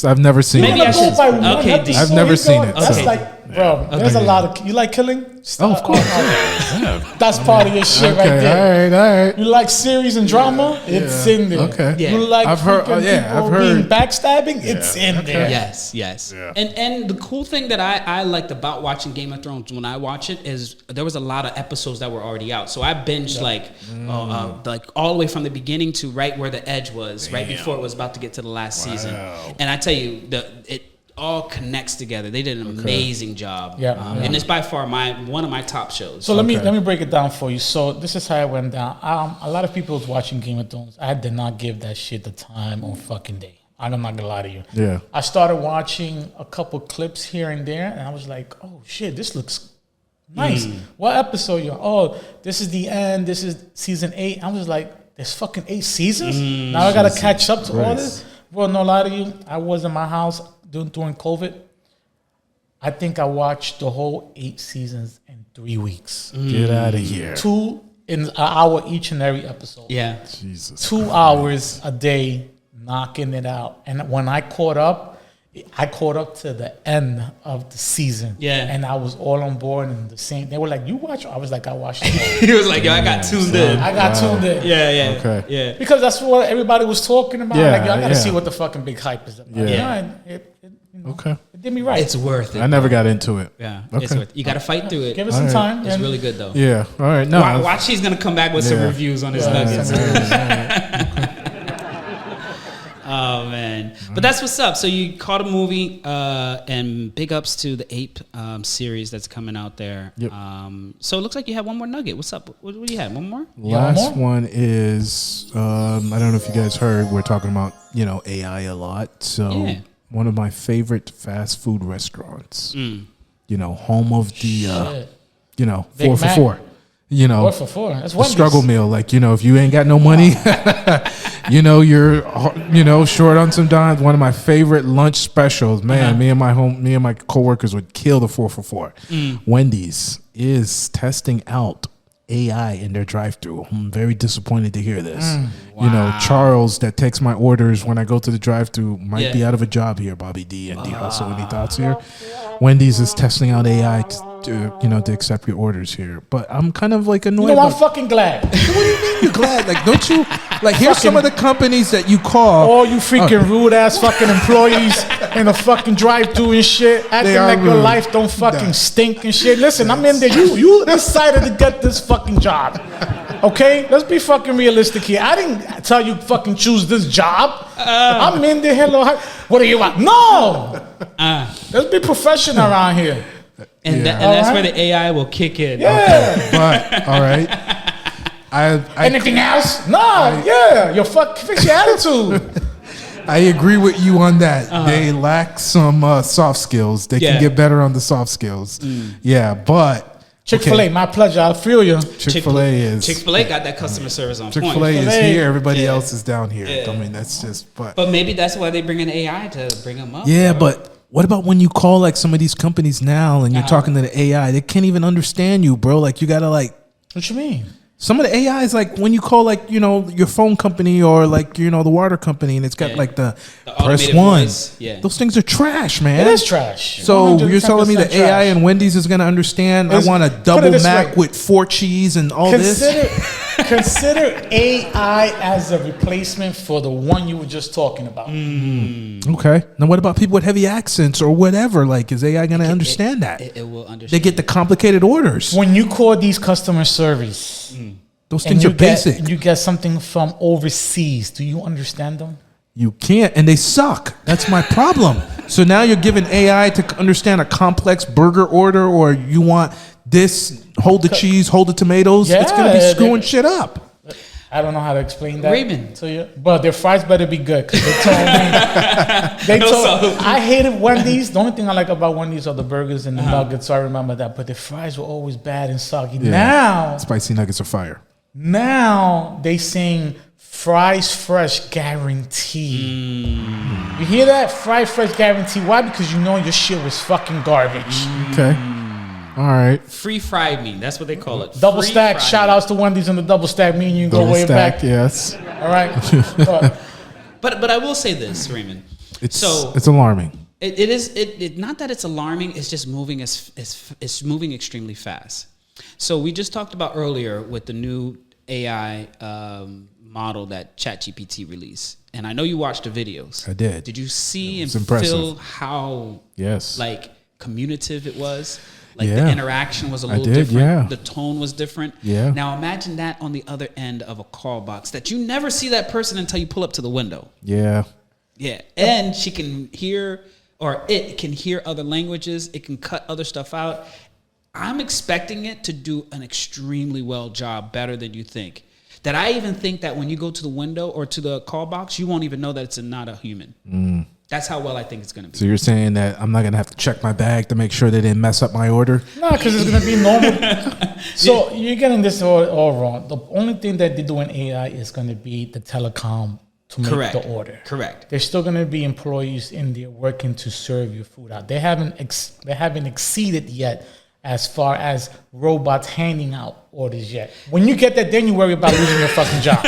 I've never seen Maybe it. I should. Okay, I've never seen it. That's Okay. like, bro. There's a lot of. You like killing? Oh, of course. That's part of your shit right there. All right. You like series and drama? It's in there. Okay. Yeah. You like I've heard being backstabbing? It's in there. Yes. Yeah. And the cool thing that I liked about watching Game of Thrones when I watch it is there was a lot of episodes that were already out. So I binged like all the way from the beginning to right where the edge was, right before it was about to get to the last season. And I tell you, it all connects together. They did an amazing job. And it's by far one of my top shows. So let me break it down for you. So this is how it went down. A lot of people was watching Game of Thrones. I did not give that shit the time on fucking day. I'm not gonna lie to you. Yeah. I started watching a couple clips here and there, and I was like, oh shit, this looks nice. What episode you on? Oh, this is the end. This is season 8. I was like, there's fucking 8 seasons? Now I gotta catch up to all this? Well, no lie to you, I was in my house during COVID. I think I watched the whole 8 seasons in 3 weeks. Get out of here. 2 in an hour each and every episode. Yeah. Jesus. 2 hours a day knocking it out. And when I caught up to the end of the season. Yeah. And I was all on board and the same. They were like, you watch? I was like, I watched it. He was like, yo, I got tuned in. I got tuned in. Yeah. Okay. Yeah. Because that's what everybody was talking about. Yeah, Like, yo, I got to yeah. see what the fucking big hype is about. Yeah. It did me right. It's worth it. I never got into it. Yeah. Okay. It's worth it. You got to fight through it. Give it some time. It's and really good though. Yeah. All right. No. Watch, he's gonna come back with some reviews on his nuggets. Oh man, but that's what's up. So you caught a movie, and big ups to the Ape series that's coming out there. Yep. So it looks like you have one more nugget. What's up? What do you have? One more? Last one is I don't know if you guys heard. We're talking about AI a lot. So one of my favorite fast food restaurants. Home of the 4 for $4. 4 for $4. That's the struggle meal. Like, if you ain't got no money, you're short on some dimes. One of my favorite lunch specials, man. Me and my coworkers would kill the 4 for $4. Wendy's is testing out AI in their drive-thru. I'm very disappointed to hear this. Wow. Charles that takes my orders when I go to the drive-thru might be out of a job here. Bobby D and D Hustle. Any thoughts here? Wendy's is testing out AI to accept your orders here. But I'm kind of like annoyed. I'm fucking glad. What do you mean you're glad? Like, don't you here's some of the companies that you call all you freaking rude ass fucking employees in a fucking drive-thru and shit, acting like your life don't fucking stink and shit. Listen, I'm in there. You decided to get this fucking job. Okay? Let's be fucking realistic here. I didn't tell you fucking choose this job. I'm in there. Hello. What do you want? No. Let's be professional around here. And that's where the AI will kick in. Yeah. But all right. Anything else? No. Fix your attitude. I agree with you on that. They lack some soft skills. They can get better on the soft skills. Yeah, but Chick-fil-A, my pleasure. I feel you. Chick-fil-A got that customer service on point. Chick-fil-A is here. Everybody else is down here. Yeah. I mean, that's just. But maybe that's why they bring in AI to bring them up. Yeah, but. What about when you call like some of these companies now and you're talking to the AI? They can't even understand you, bro. Like you gotta like. What you mean? Some of the AIs, like when you call like your phone company or like the water company, and it's got like the press 1. Yeah. Those things are trash, man. It is trash. So you're telling me the AI and Wendy's is gonna understand? I want a double Mac with 4 cheese and all this. Consider AI as a replacement for the one you were just talking about. Okay. Now, what about people with heavy accents or whatever? Like, is AI going to understand that? It will understand. They get the complicated orders. When you call these customer service, those things are basic. You get something from overseas. Do you understand them? You can't, and they suck. That's my problem. So now you're giving AI to understand a complex burger order, or you want this, hold the cheese, hold the tomatoes. It's going to be screwing shit up. I don't know how to explain that Raymond. to you, but their fries better be good because they told me. I hated Wendy's. The only thing I like about Wendy's are the burgers and the nuggets. So I remember that, but the fries were always bad and soggy. Yeah. Now, spicy nuggets are fire. Now they saying fries fresh guarantee. You hear that? Fries fresh guarantee. Why? Because you know your shit was fucking garbage. Okay. All right. Free fried mean. That's what they call it. Double Free stack. fried Shout meat. outs to Wendy's and the double stack. Me and you Double go way stack, back. yes. All right. But I will say this, Raymond. It's alarming. It is not that it's alarming. It's just moving it's moving extremely fast. So we just talked about earlier with the new AI model that ChatGPT released, and I know you watched the videos. I did. Did you see and impressive. feel how like communicative it was? Like the interaction was a little different. Yeah. The tone was different. Yeah. Now imagine that on the other end of a call box that you never see that person until you pull up to the window. Yeah. Yeah. And she can hear, or it can hear other languages. It can cut other stuff out. I'm expecting it to do an extremely well job, better than you think. That I even think that when you go to the window or to the call box, you won't even know that it's not a human. That's how well I think it's going to be. So you're saying that I'm not going to have to check my bag to make sure they didn't mess up my order? No, because it's going to be normal. So you're getting this all wrong. The only thing that they do in AI is going to be the telecom to make the order. Correct. There's still going to be employees in there working to serve your food out. They haven't exceeded yet as far as robots handing out orders yet. When you get that, then you worry about losing your fucking job.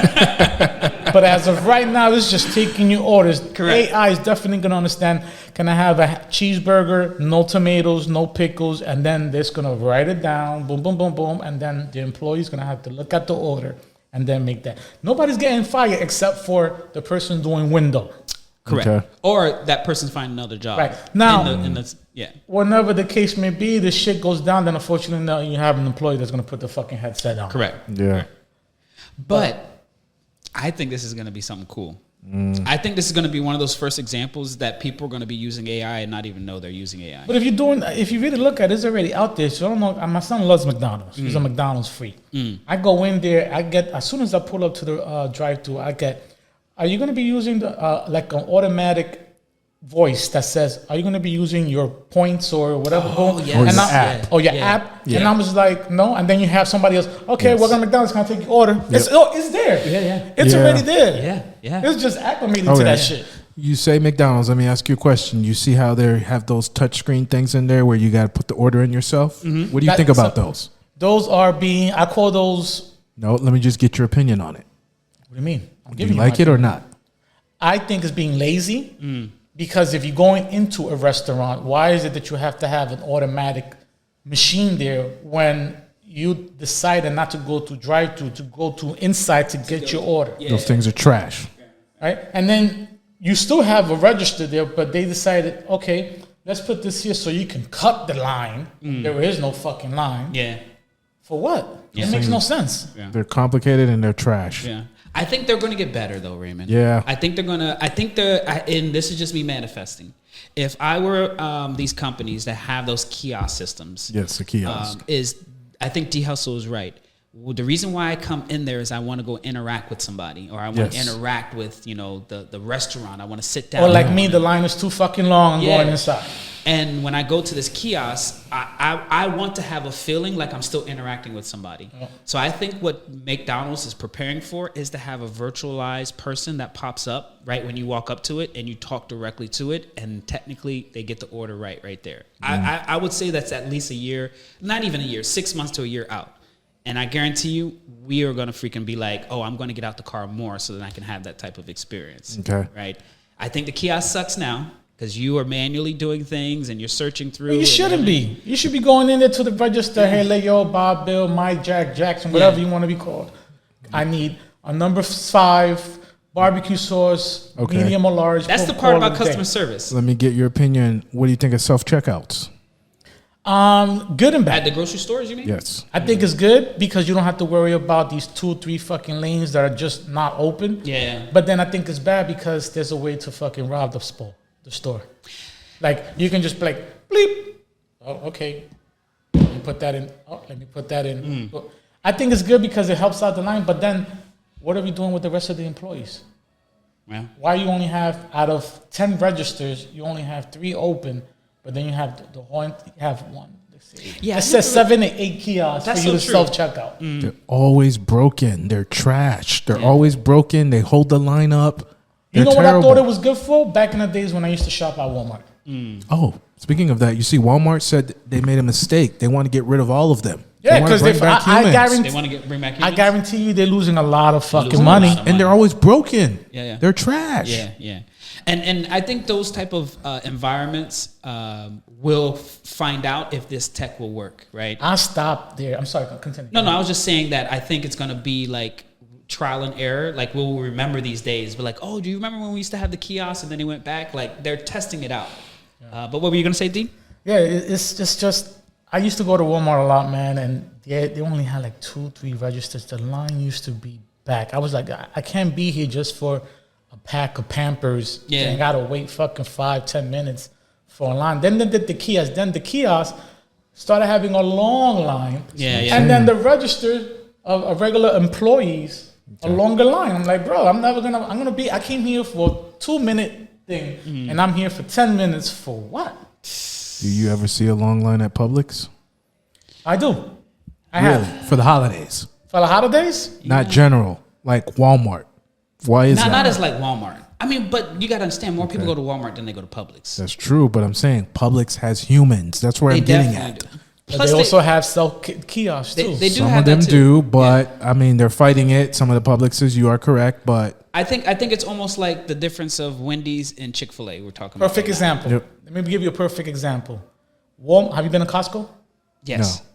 But as of right now, it's just taking your orders. Correct. AI is definitely going to understand, can I have a cheeseburger, no tomatoes, no pickles, and then they're going to write it down, boom, boom, boom, boom, and then the employee's going to have to look at the order and then make that. Nobody's getting fired except for the person doing window. Correct. Okay. Or that person's finding another job. Right. Now, yeah. Whenever the case may be, the shit goes down, then unfortunately now you have an employee that's going to put the fucking headset on. Correct. Yeah. But I think this is going to be something cool. I think this is going to be one of those first examples that people are going to be using AI and not even know they're using AI. But if you really look at it, it's already out there. So I don't know. My son loves McDonald's. He's a McDonald's freak. I go in there. As soon as I pull up to the drive-thru, are you going to be using like an automatic voice that says, are you going to be using your points or whatever? Yes. Or your app. Or your app. Yeah. And I was like, no. And then you have somebody else, okay, we're going to McDonald's, going to take your order. Yep. It's there. Yeah. It's already there. Yeah. It's just acclimating to that shit. You say McDonald's. Let me ask you a question. You see how they have those touchscreen things in there where you got to put the order in yourself? Mm-hmm. What do you think about those? Those are I call those. No, let me just get your opinion on it. What do you mean? Do you like it or not? I think it's being lazy because if you're going into a restaurant, why is it that you have to have an automatic machine there when you decided not to go to drive-thru, to go to inside to get your order? Yeah. Those things are trash. Right? And then you still have a register there, but they decided, okay, let's put this here so you can cut the line. There is no fucking line. Yeah. For what? Yeah. It makes no sense. Yeah. They're complicated and they're trash. Yeah. I think they're going to get better though, Raymond. Yeah. I think and this is just me manifesting. If I were these companies that have those kiosk systems. Yes, a kiosk. I think D Hustle is right. Well, the reason why I come in there is I want to go interact with somebody, or I want to interact with, the restaurant. I want to sit down. Or like me, the line is too fucking long. I'm going inside. And when I go to this kiosk, I want to have a feeling like I'm still interacting with somebody. Yeah. So I think what McDonald's is preparing for is to have a virtualized person that pops up right when you walk up to it and you talk directly to it, and technically they get the order right there. I would say that's at least a year, not even a year, 6 months to a year out. And I guarantee you, we are going to freaking be like, oh, I'm going to get out the car more so that I can have that type of experience. Okay. Right? I think the kiosk sucks now because you are manually doing things and you're searching through. Well, you shouldn't be. You should be going in there to the register. Hey, Leo, Bob, Bill, Mike, Jack, Jackson, whatever you want to be called. I need a number 5 barbecue sauce, medium or large. That's the part about customer service. Let me get your opinion. What do you think of self-checkouts? Good and bad. At the grocery stores, you mean? Yes. I think it's good because you don't have to worry about these 2-3 fucking lanes that are just not open. Yeah. But then I think it's bad because there's a way to fucking rob the store. Like you can just be like, bleep. Oh, okay. Let me put that in. Oh, let me put that in. I think it's good because it helps out the line. But then what are we doing with the rest of the employees? Yeah. Why you only have, out of 10 registers, you only have 3 open, but then you have the whole, you have 1. It says 7 to 8 kiosks for you to self-checkout. They're always broken. They're trash. They're always broken. They hold the line up. You know terrible. what I thought it was good for? Back in the days when I used to shop at Walmart. Oh, speaking of that, you see, Walmart said they made a mistake. They want to get rid of all of them. Yeah, because I guarantee They want to bring back humans? I guarantee you they're losing a lot of fucking money. And they're always broken. Yeah. They're trash. Yeah. And I think those type of environments will find out if this tech will work, right? I'll stop there. I'm sorry, continue. No, I was just saying that I think it's going to be like trial and error. Like we'll remember these days. But like, oh, do you remember when we used to have the kiosk and then he went back? Like they're testing it out. Yeah. But what were you going to say, D? Yeah, it's just I used to go to Walmart a lot, man, and they only had like 2-3 registers. The line used to be back. I was like, I can't be here just for a pack of Pampers. Yeah. And I got to wait fucking 5-10 minutes for a line. Then they did the kiosk. Then the kiosk started having a long line. Yeah. And then the register of regular employees, a longer line. I'm like, bro, I came here for a 2-minute thing, and I'm here for 10 minutes for what? Do you ever see a long line at Publix? I do. I have. For the holidays? For the holidays? Not general, like Walmart. Why is that? Not as like Walmart. I mean, but you got to understand, more people go to Walmart than they go to Publix. That's true, but I'm saying Publix has humans. That's where I'm getting at. Plus they also have self kiosks too. They do Some have of them that too. do, but I mean, they're fighting it. Some of the Publixes, you are correct, but I think it's almost like the difference of Wendy's and Chick-fil-A. We're talking about perfect example. Yep. Let me give you a perfect example. Have you been to Costco? Yes. No.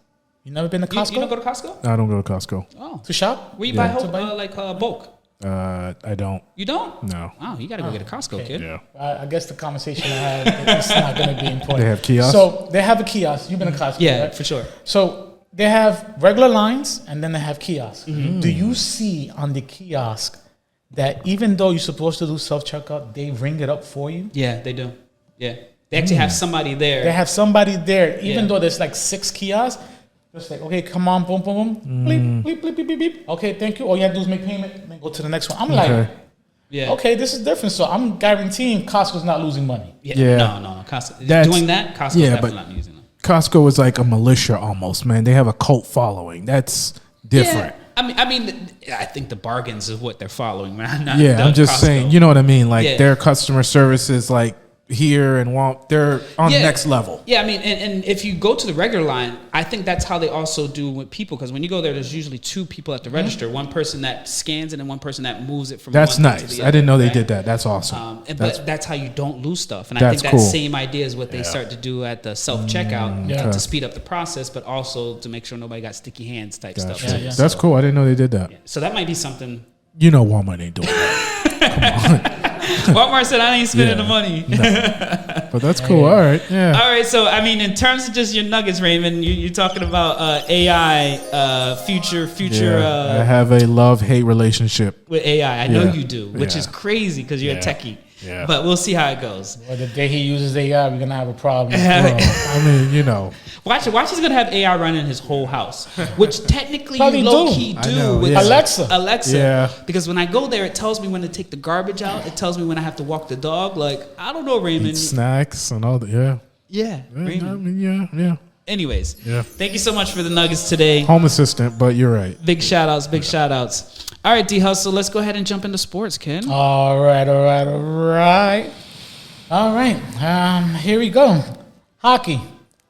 You never been to Costco? You don't go to Costco? I don't go to Costco. Oh, to shop? Where you buy bulk? I don't. You don't? No. Oh, you got to go get a Costco, kid. Yeah. I guess the conversation I had is not going to be important. They have kiosks? So they have a kiosk. You've been to Costco, Yeah, right? for sure. So they have regular lines and then they have kiosks. Do you see on the kiosk that even though you're supposed to do self-checkout, they ring it up for you? Yeah, they do. Yeah. They actually have somebody there. They have somebody there, even though there's like 6 kiosks. Just like, okay, come on, boom, boom, boom. Bleep, bleep, bleep, bleep, bleep, bleep. Okay, thank you. All you have to do is make payment and then go to the next one. I'm like, okay, this is different. So I'm guaranteeing Costco's not losing money. Yeah. No. Costco. Doing that, Costco's definitely not using them. Costco is like a militia almost, man. They have a cult following. That's different. Yeah. I mean, I think the bargains is what they're following, man. I'm just saying, you know what I mean? Like their customer service is like here and they're on the next level. Yeah, I mean, and if you go to the regular line, I think that's how they also do with people, because when you go there's usually 2 people at the register, one person that scans and then one person that moves it from that's one nice. to the I other, didn't know they did that. That's awesome. But that's how you don't lose stuff. And I think that same idea is what they start to do at the self-checkout to speed up the process, but also to make sure nobody got sticky hands type stuff. That's cool. I didn't know they did that. Yeah. So that might be something. You know Walmart ain't doing that. Come on. Walmart said, I ain't spending the money. No. But that's cool. All right. Yeah. All right. So, I mean, in terms of just your nuggets, Raymond, you're talking about AI, future. I have a love-hate relationship with AI. I know you do, which is crazy because you're a techie. Yeah. But we'll see how it goes. Well, the day he uses AI, we're going to have a problem. I mean, you know. Watch he's going to have AI running his whole house, which technically you low-key do with Alexa. Yeah. Because when I go there, it tells me when to take the garbage out. It tells me when I have to walk the dog. Like, I don't know, Raymond. Eat snacks and all that. Yeah, Raymond. I mean, yeah. Anyways, thank you so much for the nuggets today. Home assistant, but you're right. Big shout outs. All right, D Hustle, let's go ahead and jump into sports, Ken. All right. Here we go. Hockey.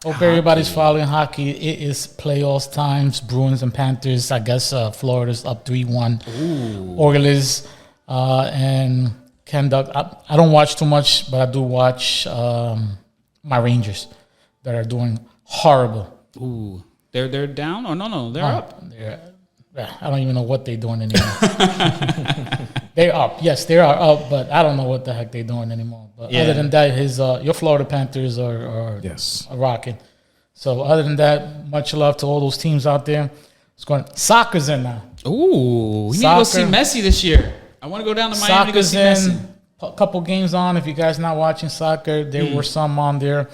Hope everybody's following hockey. It is playoffs times. Bruins and Panthers. I guess Florida's up 3-1. Oilers and Kentucky. I don't watch too much, but I do watch my Rangers that are doing horrible. Ooh, they're down or no, they're up. I don't even know what they're doing anymore. They're up. Yes, they are up, but I don't know what the heck they're doing anymore. But other than that, your Florida Panthers are rocking. So other than that, much love to all those teams out there. Soccer's in now. Ooh, we need to go see Messi this year. I want to go down to Miami to go see Messi. A couple games on. If you guys not watching soccer, there were some on there.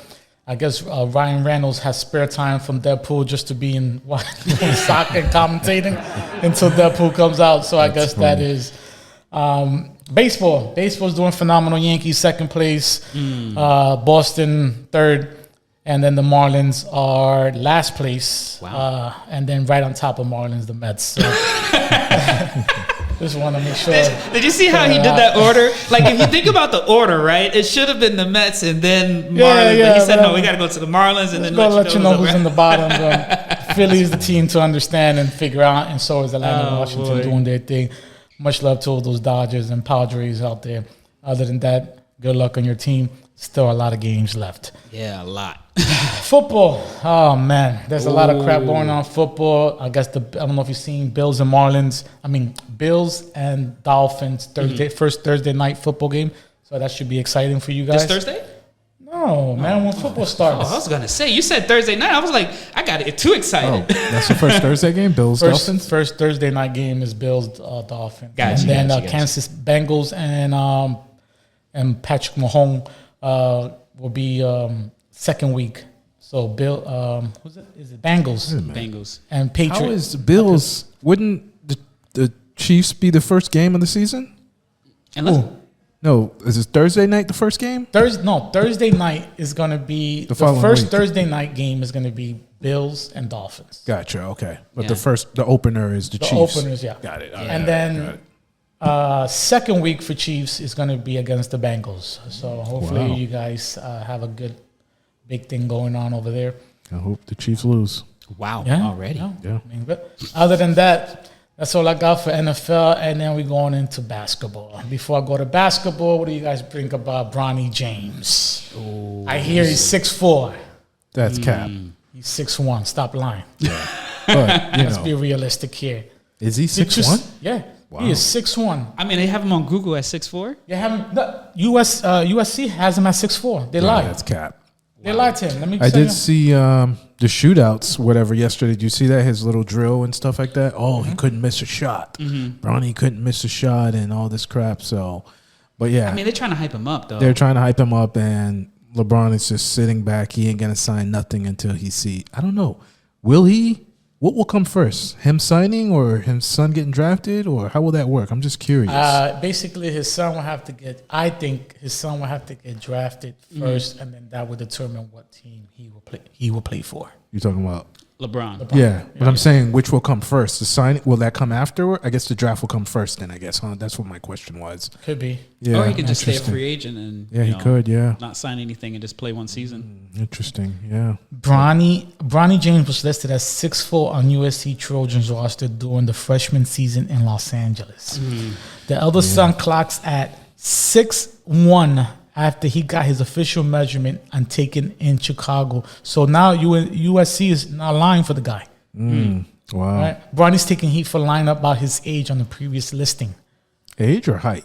I guess Ryan Reynolds has spare time from Deadpool just to be in soccer commentating until Deadpool comes out. So I guess that is baseball. Baseball's doing phenomenal. Yankees second place, Boston third, and then the Marlins are last place. Wow. And then right on top of Marlins, the Mets. So Just want to make sure. Did you see how he did that order? Like, if you think about the order, right? It should have been the Mets and then Marlins. Yeah, but he said, no, we got to go to the Marlins and then let you know who's in the bottom. Philly is the team to understand and figure out, and so is Atlanta and Washington doing their thing. Much love to all those Dodgers and Padres out there. Other than that, good luck on your team. Still a lot of games left. Yeah, a lot. Football. Oh, man. There's a lot of crap going on football. I guess I don't know if you've seen Bills and Dolphins first Thursday night football game. So that should be exciting for you guys. This Thursday? No, man. When football starts. Oh, I was going to say. You said Thursday night. I was like, I got to get too excited. Oh, that's the first Thursday game? Bills, Dolphins? First Thursday night game is Bills, Dolphins. Gotcha, and then Kansas Bengals and Patrick Mahomes will be second week. So who's it? Is it Bengals? Bengals and Patriots. How is the Bills? Wouldn't the Chiefs be the first game of the season? No, is it Thursday night the first game? Thursday night is going to be the first week. Thursday night game is going to be Bills and Dolphins. Gotcha. Okay, but the opener is the Chiefs. The openers, yeah. Got it. And then second week for Chiefs is going to be against the Bengals. So hopefully you guys have a good big thing going on over there. I hope the Chiefs lose. Wow, already. Yeah. I mean, but other than that, that's all I got for NFL, and then we're going into basketball. Before I go to basketball, what do you guys think about Bronny James? Ooh. I hear he's 6'4". That's cap. He's 6'1". Stop lying. Yeah. But, let's be realistic here. Is he 6'1"? Yeah. Wow. He is 6'1". I mean, they have him on Google at 6'4". They have him. USC has him at 6'4". They lied. That's cap. They lied to him. I did see the shootouts, whatever, yesterday. Did you see that? His little drill and stuff like that? Oh, he couldn't miss a shot. Bronny couldn't miss a shot and all this crap. So, but yeah. I mean, they're trying to hype him up, though. They're trying to hype him up, and LeBron is just sitting back. He ain't going to sign nothing until he see. I don't know. Will he? What will come first? Him signing or his son getting drafted? Or how will that work? I'm just curious. Basically, his son will have to get. I think his son will have to get drafted first, and then that will determine what team he will play for. You're talking about LeBron. Yeah, but I'm saying which will come first? The signing, will that come after? I guess the draft will come first then, I guess, huh? That's what my question was. Could be. Yeah, or he could just stay a free agent and he could, not sign anything and just play one season. Interesting, yeah. Bronny James was listed as 6'4" on USC Trojans roster during the freshman season in Los Angeles. The elder son clocks at 6'1" after he got his official measurement and taken in Chicago. So now USC is not lying for the guy. Wow. Right? Bronny's taking heat for lying about his age on the previous listing. Age or height?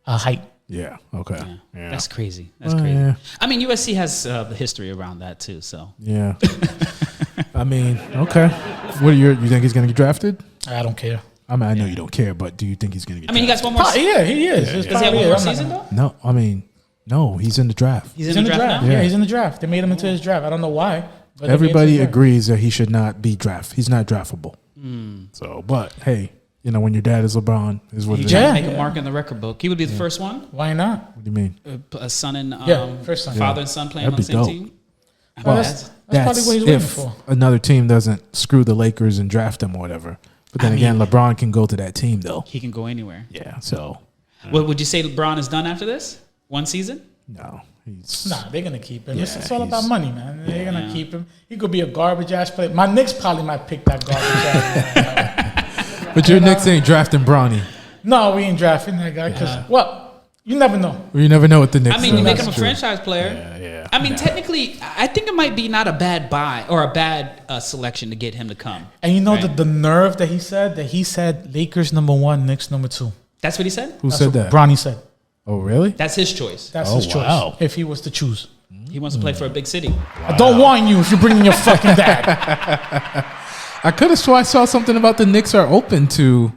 Height. Yeah, okay. Yeah. That's crazy. That's crazy. Yeah. I mean, USC has the history around that too, so. Yeah. I mean, okay. What you think he's going to get drafted? I don't care. I mean, I know you don't care, but do you think he's going to get drafted? I mean, he got one more season. Yeah, he is. Does he have one more season, though? No, I mean, no, he's in the draft. He's in the draft now? Yeah, he's in the draft. They made him into his draft. I don't know why. But everybody agrees that he should not be drafted. He's not draftable. So, but, hey, when your dad is LeBron, is what it is. He make a mark in the record book. He would be the first one. Why not? What do you mean? A son and first son. Father and son playing on the same team. Well, that's probably what he's waiting for. Another team doesn't screw the Lakers and draft him or whatever. But then again, LeBron can go to that team, though. He can go anywhere. Yeah, so. Well, would you say LeBron is done after this? One season? No. They're going to keep him. It's all about money, man. They're going to keep him. He could be a garbage-ass player. My Knicks probably might pick that garbage-ass. But your Knicks ain't drafting Bronny. No, we ain't drafting that guy because, you never know. You never know what the Knicks do. I mean, you make him a franchise player. Yeah. I mean, technically, I think it might be not a bad buy or a bad selection to get him to come. And the nerve that he said Lakers number 1, Knicks number 2. That's what he said? Who said that? Bronny said. Oh, really? That's his choice. That's his choice. If he was to choose. He wants to play for a big city. Wow. I don't want you if you're bringing your fucking dad. I could have swore I saw something about the Knicks are open to.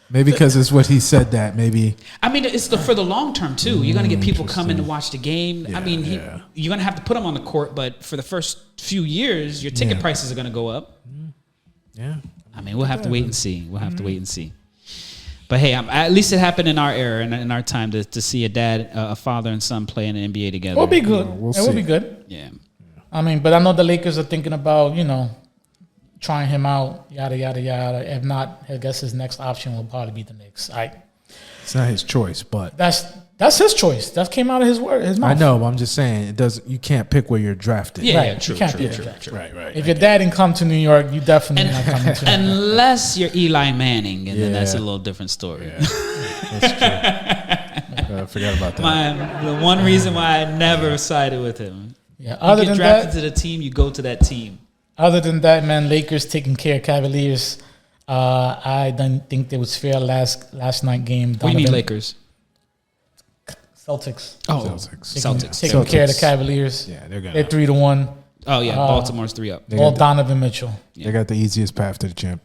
Maybe because it's what he said that maybe. I mean, it's for the long term too. You're going to get people coming to watch the game. Yeah, I mean, you're going to have to put him on the court, but for the first few years, your ticket prices are going to go up. Yeah. I mean, we'll have to wait and see. But hey, at least it happened in our era and in our time to see a father and son play in the NBA together. It'll be good. We'll it will be good. Yeah. I mean, but I know the Lakers are thinking about, trying him out, yada, yada, yada. If not, I guess his next option will probably be the Knicks. It's not his choice, but that's his choice. That came out of his mouth. I know, but I'm just saying it doesn't. You can't pick where you're drafted. Yeah, right. True. You can't pick drafted. Right. If your dad didn't come to New York, you definitely not coming to New York. Unless you're Eli Manning, and then that's a little different story. Yeah. That's true. I forgot about that. The one reason why I never sided with him. Yeah. Other you get than drafted that, to the team, you go to that team. Other than that, man, Lakers taking care of Cavaliers. I don't think it was fair last night game. What do you mean Lakers? Celtics. Oh, Celtics. Taking care of the Cavaliers. Yeah, they're 3-1. Oh yeah, Baltimore's 3 up. All Donovan Mitchell. They got the easiest path to the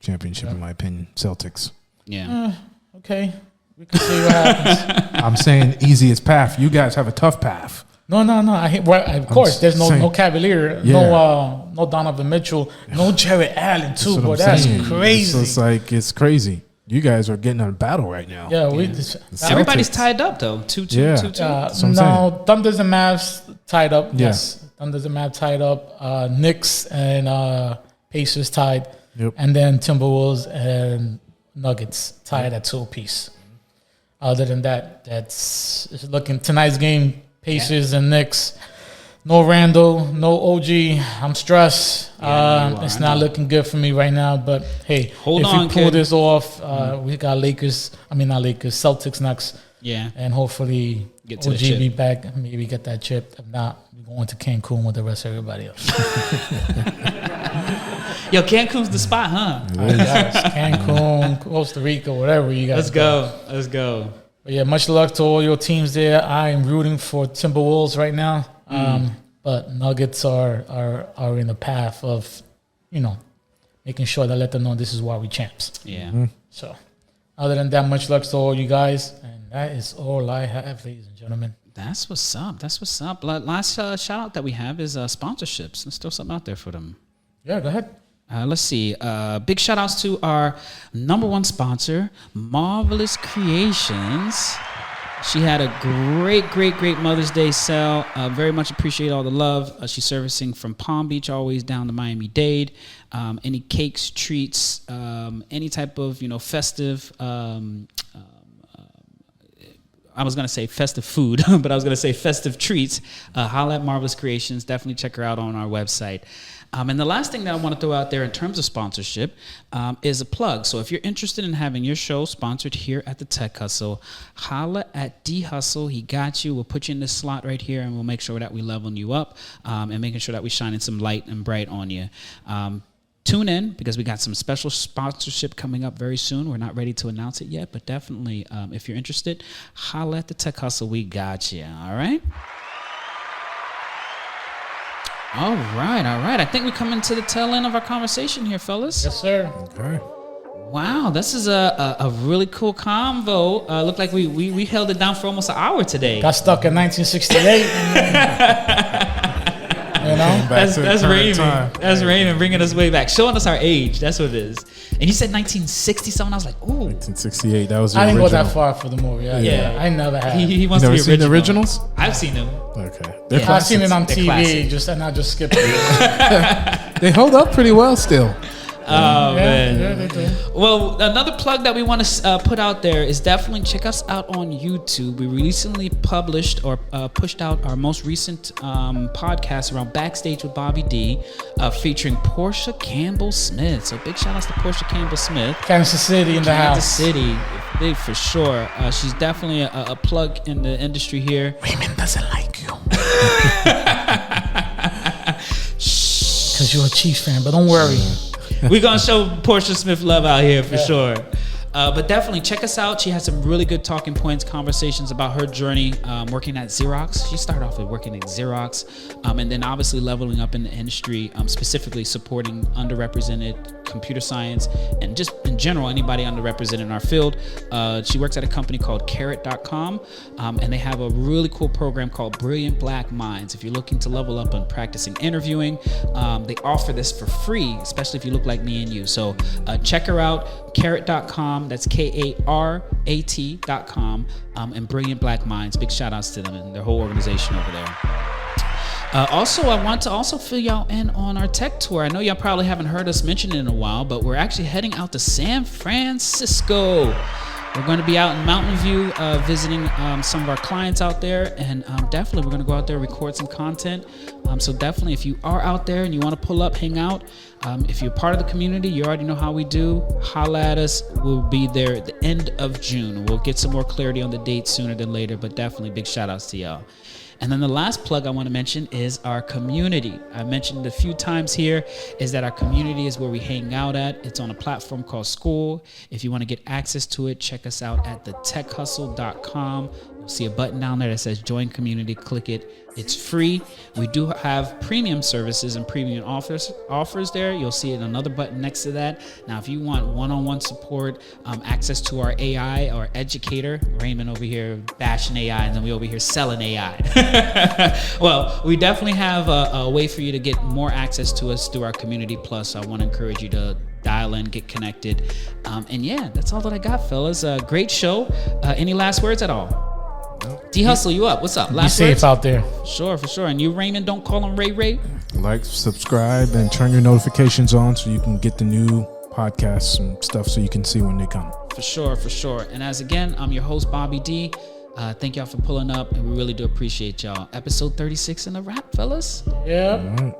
championship, in my opinion. Celtics. Yeah. Okay. We can see what happens. I'm saying easiest path. You guys have a tough path. No. Of course, there's no Cavalier, no Donovan Mitchell, no Jared Allen too. But that's crazy. So it's like it's crazy. You guys are getting in a battle right now. Yeah, everybody's tied up though. 2-2. No, Thunders and Mavs tied up. Yeah. Yes, Thunders and Mavs tied up. Knicks and Pacers tied, and then Timberwolves and Nuggets tied at 2 apiece. Other than that, it's looking tonight's game. Pacers and Knicks. No Randall, no OG. I'm stressed. It's not looking good for me right now. But hey, if we pull this off, we got Celtics next. Yeah, and hopefully OG be back. Maybe get that chip. If not, we're going to Cancun with the rest of everybody else. Yo, Cancun's the spot, huh? Yes, Cancun, Costa Rica, whatever you guys. Let's go. But yeah, much luck to all your teams there. I am rooting for Timberwolves right now. But Nuggets are in the path of, making sure that let them know this is why we champs. Yeah. So, other than that, much luck to all you guys, and that is all I have, ladies and gentlemen. That's what's up. Last shout out that we have is sponsorships. Let's throw something out there for them. Yeah, go ahead. Let's see. Big shout outs to our number one sponsor, Marvelous Creations. She had a great Mother's Day sale. Very much appreciate all the love. She's servicing from Palm Beach always down to Miami-Dade. Any cakes, treats, any type of festive. I was gonna say festive food, but I was gonna say festive treats. Holla at Marvelous Creations. Definitely check her out on our website. And the last thing that I want to throw out there in terms of sponsorship is a plug. So if you're interested in having your show sponsored here at the Tech Hustle, holla at D Hustle. He got you. We'll put you in this slot right here, and we'll make sure that we leveling you up and making sure that we shining some light and bright on you. Tune in because we got some special sponsorship coming up very soon. We're not ready to announce it yet, but definitely if you're interested, holla at the Tech Hustle. We got you. All right? All right. I think we come into the tail end of our conversation here, fellas. Yes, sir. Okay. Wow, this is a really cool convo. Looked like we held it down for almost an hour today. Got stuck in 1968. That's Raymond. That's Raymond bringing us way back, showing us our age. That's what it is. And you said 1960 something. I was like, ooh. 1968. That was the I didn't original. go that far for the movie. Yeah. I never have. He wants to be seen the originals? I've seen them. Okay. I've seen it on TV, and I just skipped it. They hold up pretty well still. Oh, man. Yeah, they do. Well, another plug that we want to put out there is definitely check us out on YouTube. We recently published or pushed out our most recent podcast around Backstage with Bobby D, featuring Portia Campbell-Smith. So big shout outs to Portia Campbell-Smith. Kansas City in the house. Kansas City, big for sure. She's definitely a plug in the industry here. Raymond doesn't like you. Because you're a Chiefs fan, but don't worry. We're going to show Portia Smith love out here for sure. But definitely check us out. She has some really good talking points, conversations about her journey working at Xerox. She started off with working at Xerox and then obviously leveling up in the industry, specifically supporting underrepresented computer science and just in general, anybody underrepresented in our field. She works at a company called Carrot.com and they have a really cool program called Brilliant Black Minds. If you're looking to level up on practicing interviewing, they offer this for free, especially if you look like me and you. So check her out, Carrot.com. That's KARAT.com and Brilliant Black Minds. Big shout outs to them and their whole organization over there. Also, I want to also fill y'all in on our tech tour. I know y'all probably haven't heard us mention it in a while, but we're actually heading out to San Francisco. We're going to be out in Mountain View visiting some of our clients out there, and definitely we're going to go out there, record some content. So definitely, if you are out there and you want to pull up, hang out, if you're part of the community, you already know how we do. Holla at us. We'll be there at the end of June. We'll get some more clarity on the date sooner than later, but definitely big shout outs to y'all. And then the last plug I want to mention is our community. I mentioned a few times here is that our community is where we hang out at. It's on a platform called School. If you want to get access to it, check us out at thetechhustle.com. You'll see a button down there that says join community. Click it. It's free. We do have premium services and premium offers there. You'll see another button next to that. Now, if you want one-on-one support, access to our AI, our educator, Raymond over here bashing AI, and then we over here selling AI. Well, we definitely have a way for you to get more access to us through our Community Plus. So I want to encourage you to dial in, get connected. And yeah, that's all that I got, fellas. Great show. Any last words at all? D-Hustle, you up? What's up? Last Be safe words? Out there. For sure. And you, Raymond, don't call him Ray. Like, subscribe, and turn your notifications on so you can get the new podcasts and stuff so you can see when they come. For sure. And as again, I'm your host, Bobby D. Thank y'all for pulling up, and we really do appreciate y'all. Episode 36 in the wrap, fellas. Yeah.